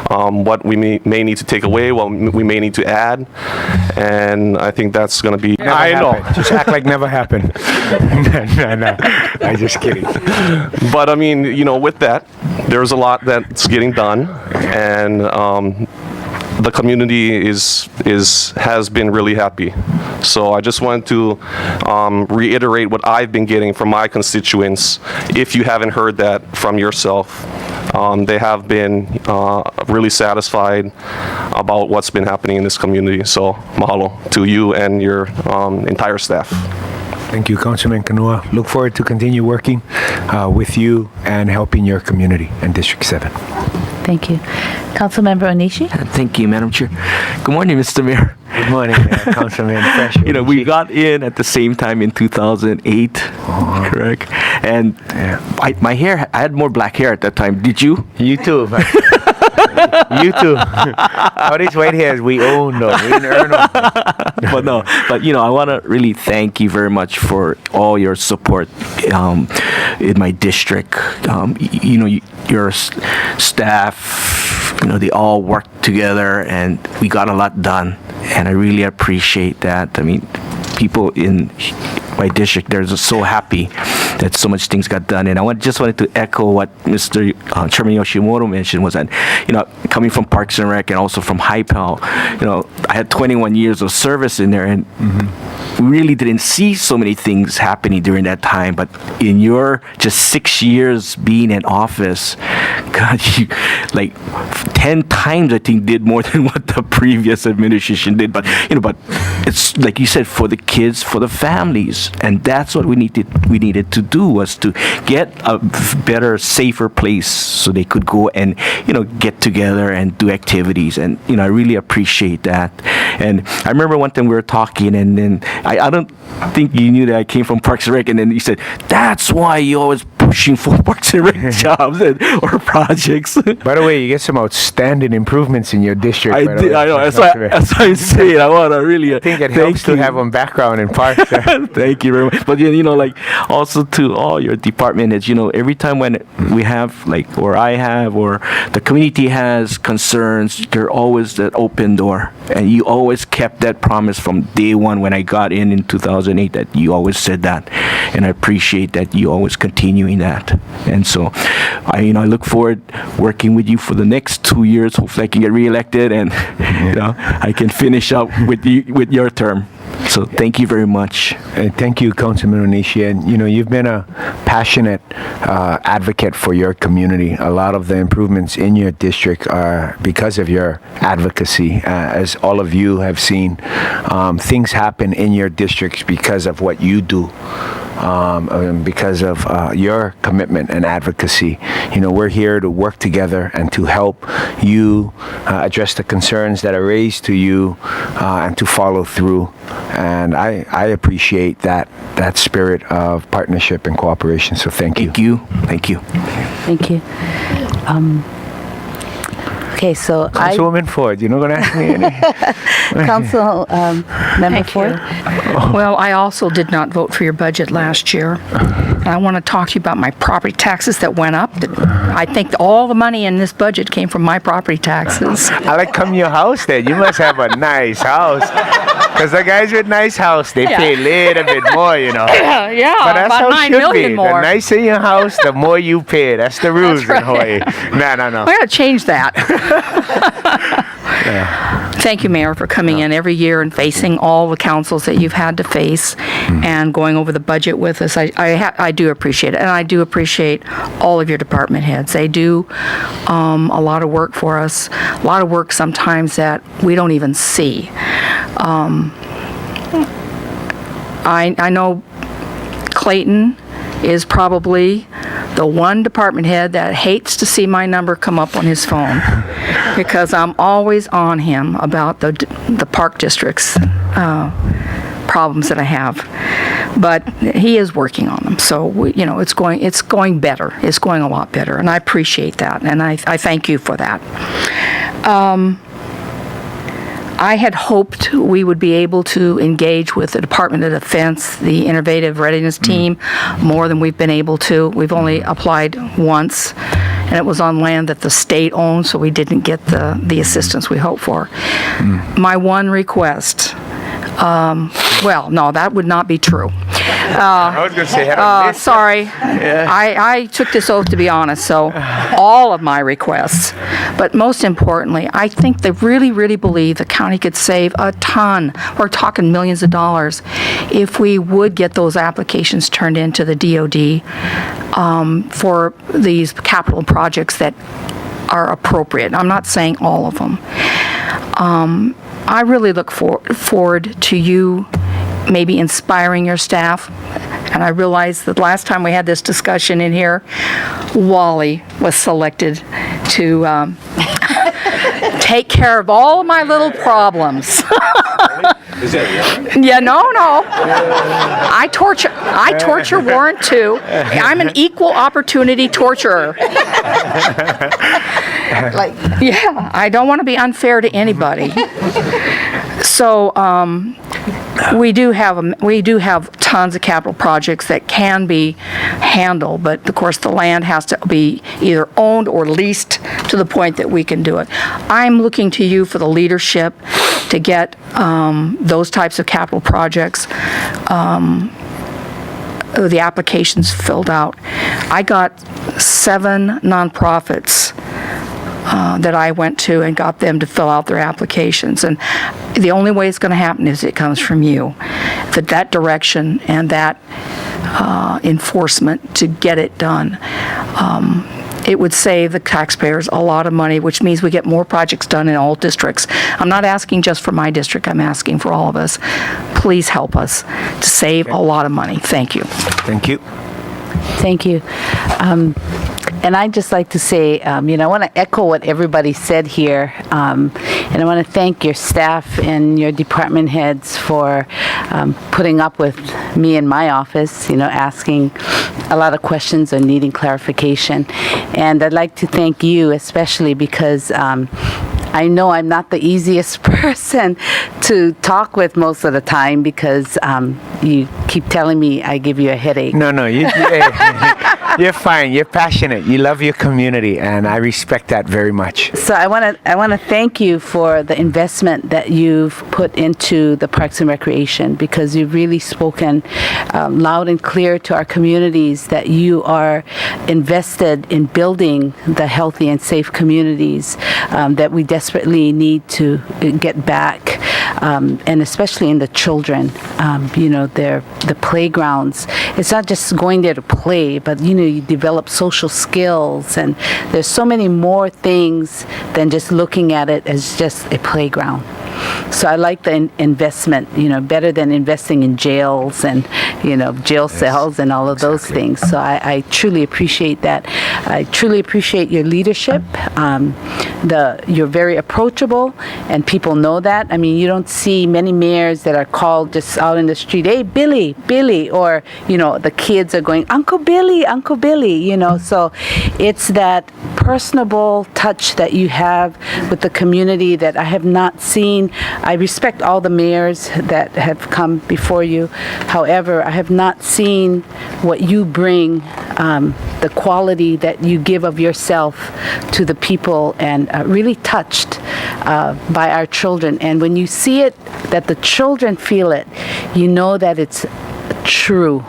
what we may need to take away, what we may need to add, and I think that's going to be. I know. Just act like never happened. No. I'm just kidding. But I mean, with that, there's a lot that's getting done, and the community has been really happy. So I just wanted to reiterate what I've been getting from my constituents. If you haven't heard that from yourself, they have been really satisfied about what's been happening in this community. So mahalo to you and your entire staff. Thank you, Councilman Kenoi. Look forward to continue working with you and helping your community and District 7. Thank you. Councilmember Onishi? Thank you, Madam Chair. Good morning, Mr. Mayor. Good morning, Councilman. We got in at the same time in 2008, correct? And my hair, I had more black hair at that time. Did you? You too. You too. All these white hairs we own, though. We didn't earn them. But I want to really thank you very much for all your support in my district. Your staff, they all worked together and we got a lot done. And I really appreciate that. I mean, people in my district, they're just so happy that so much things got done. And I just wanted to echo what Mr. Chairman Yoshimoto mentioned, was that, coming from Parks and Rec and also from HIPAL, I had 21 years of service in there, and we really didn't see so many things happening during that time. But in your just 6 years being in office, God, you 10 times I think did more than what the previous administration did. But it's like you said, for the kids, for the families, and that's what we needed to do, was to get a better, safer place so they could go and get together and do activities. And I really appreciate that. And I remember one time we were talking, and then I don't think you knew that I came from Parks and Rec, and then you said, that's why you always pushing for Parks and Rec jobs or projects. By the way, you get some outstanding improvements in your district. I know. That's why I'm saying I want to really think it helps to have a background in parks. Thank you very much. But also to all your department heads, every time when we have or I have, or the community has concerns, they're always that open door, and you always kept that promise from day one when I got in 2008, that you always said that, and I appreciate that you always continuing that. And so I look forward working with you for the next 2 years. Hopefully I can get reelected, and I can finish up with your term. So thank you very much. Thank you, Councilman Onishi. And you've been a passionate advocate for your community. A lot of the improvements in your district are because of your advocacy. As all of you have seen, things happen in your districts because of what you do. Because of your commitment and advocacy. We're here to work together and to help you address the concerns that are raised to you, and to follow through and I appreciate that spirit of partnership and cooperation. So thank you. Thank you. Thank you. Okay, so Councilwoman Ford, you're not going to ask me any? Council Member Thank you. Ford? Well, I also did not vote for your budget last year. And I want to talk to you about my property taxes that went up. I think all the money in this budget came from my property taxes. I like come to your house then. You must have a nice house. Because the guys with nice house, they pay a little bit more, you know. Yeah, But that's about how it $9 should million be. more. The nicer your house, the more you pay. That's the rules in Hawaii. No. We got to change that. Thank you, Mayor, for coming in every year and facing all the councils that you've had to face and going over the budget with us. I do appreciate it, and I do appreciate all of your department heads. They do a lot of work for us, a lot of work sometimes that we don't even see. I know Clayton is probably the one department head that hates to see my number come up on his phone because I'm always on him about the park district's problems that I have. But he is working on them, so it's going better. It's going a lot better, and I appreciate that, and I thank you for that. I had hoped we would be able to engage with the Department of Defense, the Innovative Readiness Team, more than we've been able to. We've only applied once, and it was on land that the state owns, so we didn't get the assistance we hoped for. My one request, well, no, that would not be true. I was going to say, Sorry. I took this oath to be honest, so all of my requests. But most importantly, I think they really, really believe the county could save a ton. We're talking millions of dollars if we would get those applications turned into the DOD for these capital projects that are appropriate. I'm not saying all of them. I really look forward to you maybe inspiring your staff. And I realized that last time we had this discussion in here, Wally was selected to take care of all of my little problems. Yeah, no. I torture Warren too. I'm an equal opportunity torturer. I don't want to be unfair to anybody. So we do have tons of capital projects that can be handled, but of course the land has to be either owned or leased to the point that we can do it. I'm looking to you for the leadership to get those types of capital projects, the applications filled out. I got 7 nonprofits that I went to and got them to fill out their applications. And the only way it's going to happen is it comes from you. That direction and that enforcement to get it done. It would save the taxpayers a lot of money, which means we get more projects done in all districts. I'm not asking just for my district, I'm asking for all of us. Please help us to save a lot of money. Thank you. Thank you. Thank you. And I'd just like to say, I want to echo what everybody said here. And I want to thank your staff and your department heads for putting up with me in my office, asking a lot of questions or needing clarification. And I'd like to thank you especially because I know I'm not the easiest person to talk with most of the time because you keep telling me I give you a headache. No, you're fine. You're passionate. You love your community, and I respect that very much. So I want to thank you for the investment that you've put into the Parks and Recreation because you've really spoken loud and clear to our communities that you are invested in building the healthy and safe communities that we desperately need to get back, and especially in the children. The playgrounds. It's not just going there to play, but you develop social skills, and there's so many more things than just looking at it as just a playground. So I like the investment, better than investing in jails and, jail cells and all of those things. So I truly appreciate that. I truly appreciate your leadership. You're very approachable, and people know that. I mean, you don't see many mayors that are called just out in the street, hey, Billy, or, the kids are going, Uncle Billy, so it's that personable touch that you have with the community that I have not seen. I respect all the mayors that have come before you. However, I have not seen what you bring, the quality that you give of yourself to the people, and really touched by our children. And when you see it, that the children feel it, you know that it's true.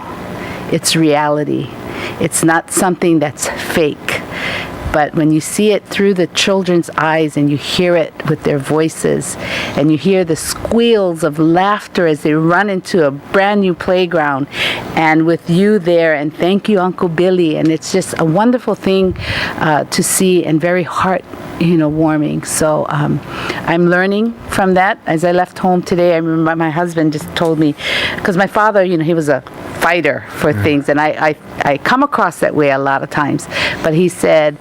It's reality. It's not something that's fake. But when you see it through the children's eyes and you hear it with their voices and you hear the squeals of laughter as they run into a brand new playground and with you there, and thank you, Uncle Billy, and it's just a wonderful thing to see and very heart warming. So I'm learning from that. As I left home today, I remember my husband just told me, because my father, he was a fighter for things, and I come across that way a lot of times. But he said,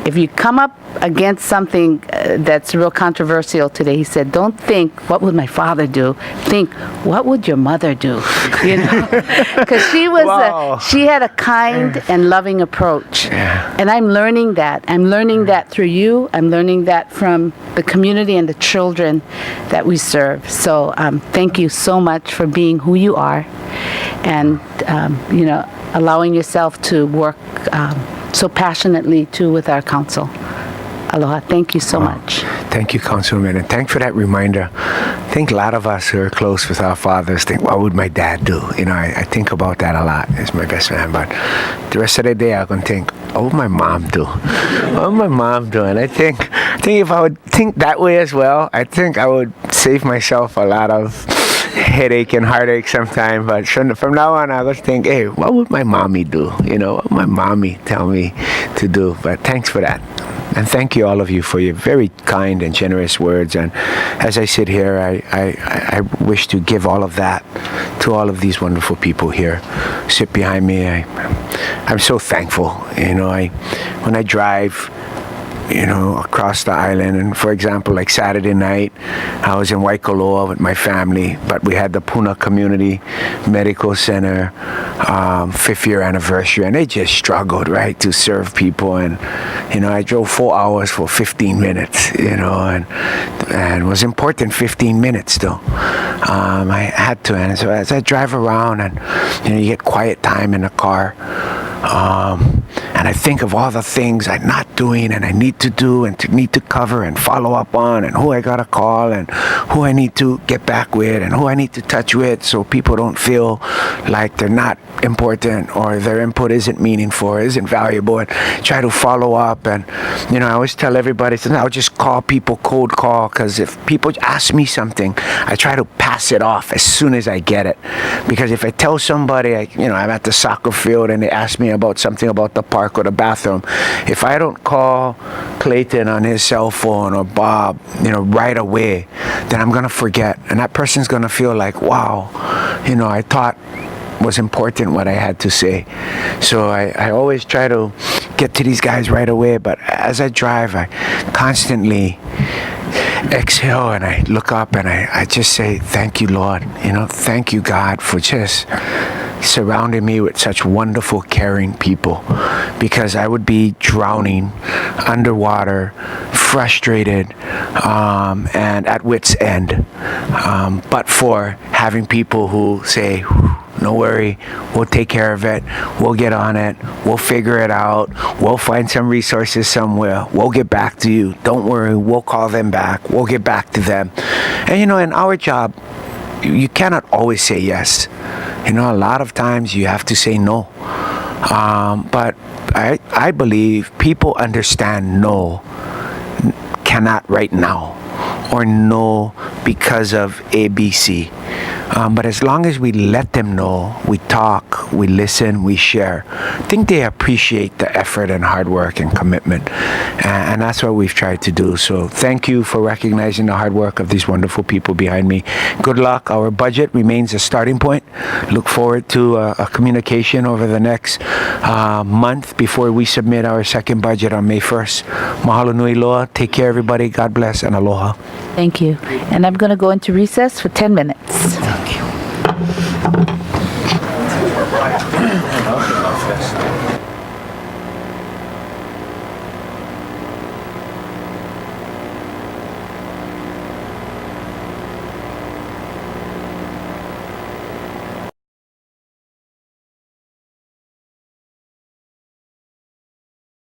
if you come up against something that's real controversial today, he said, don't think, what would my father do? Think, what would your mother do? Because she had a kind and loving approach. Yeah. And I'm learning that. I'm learning that through you. I'm learning that from the community and the children that we serve. So thank you so much for being who you are, and allowing yourself to work so passionately too with our council. Aloha. Thank you so much. Thank you, Councilwoman, and thanks for that reminder. I think a lot of us who are close with our fathers think, what would my dad do? I think about that a lot. He's my best man, but the rest of the day I'm going to think, what would my mom do? What would my mom do? And I think if I would think that way as well, I think I would save myself a lot of headache and heartache sometime. But from now on, I was think, hey, what would my mommy do? What would my mommy tell me to do? But thanks for that. And thank you, all of you, for your very kind and generous words. And as I sit here, I wish to give all of that to all of these wonderful people here. Sit behind me. I'm so thankful. When I drive, across the island, and for example, like Saturday night, I was in Waikoloa with my family, but we had the Puna Community Medical Center 5th year anniversary, and they just struggled, right, to serve people. And I drove 4 hours for 15 minutes, and it was important 15 minutes though. I had to, and so as I drive around, and you get quiet time in the car, and I think of all the things I'm not doing and I need to do and need to cover and follow up on, and who I gotta call and who I need to get back with and who I need to touch with, so people don't feel like they're not important or their input isn't meaningful or isn't valuable, and try to follow up. And I always tell everybody, I'll just call people, cold call, because if people ask me something, I try to pass it off as soon as I get it. Because if I tell somebody, I'm at the soccer field and they ask me about something about the park or the bathroom, if I don't call Clayton on his cell phone or Bob, right away, then I'm gonna forget, and that person's gonna feel like, wow, I thought was important what I had to say. So I always try to get to these guys right away, but as I drive, I constantly exhale and I look up and I just say, thank you, Lord. Thank you, God, for just surrounding me with such wonderful, caring people, because I would be drowning underwater, frustrated, and at wit's end, but for having people who say, no worry, we'll take care of it, we'll get on it, we'll figure it out, we'll find some resources somewhere, we'll get back to you, don't worry, we'll call them back, we'll get back to them. And in our job, you cannot always say yes. A lot of times you have to say no. But I believe people understand no, cannot right now, or no because of ABC. But as long as we let them know, we talk, we listen, we share, I think they appreciate the effort and hard work and commitment. And that's what we've tried to do. So thank you for recognizing the hard work of these wonderful people behind me. Good luck. Our budget remains a starting point. Look forward to a communication over the next month before we submit our second budget on May 1st. Mahalo nui loa. Take care, everybody. God bless and aloha. Thank you. And I'm going to go into recess for 10 minutes. Thank you.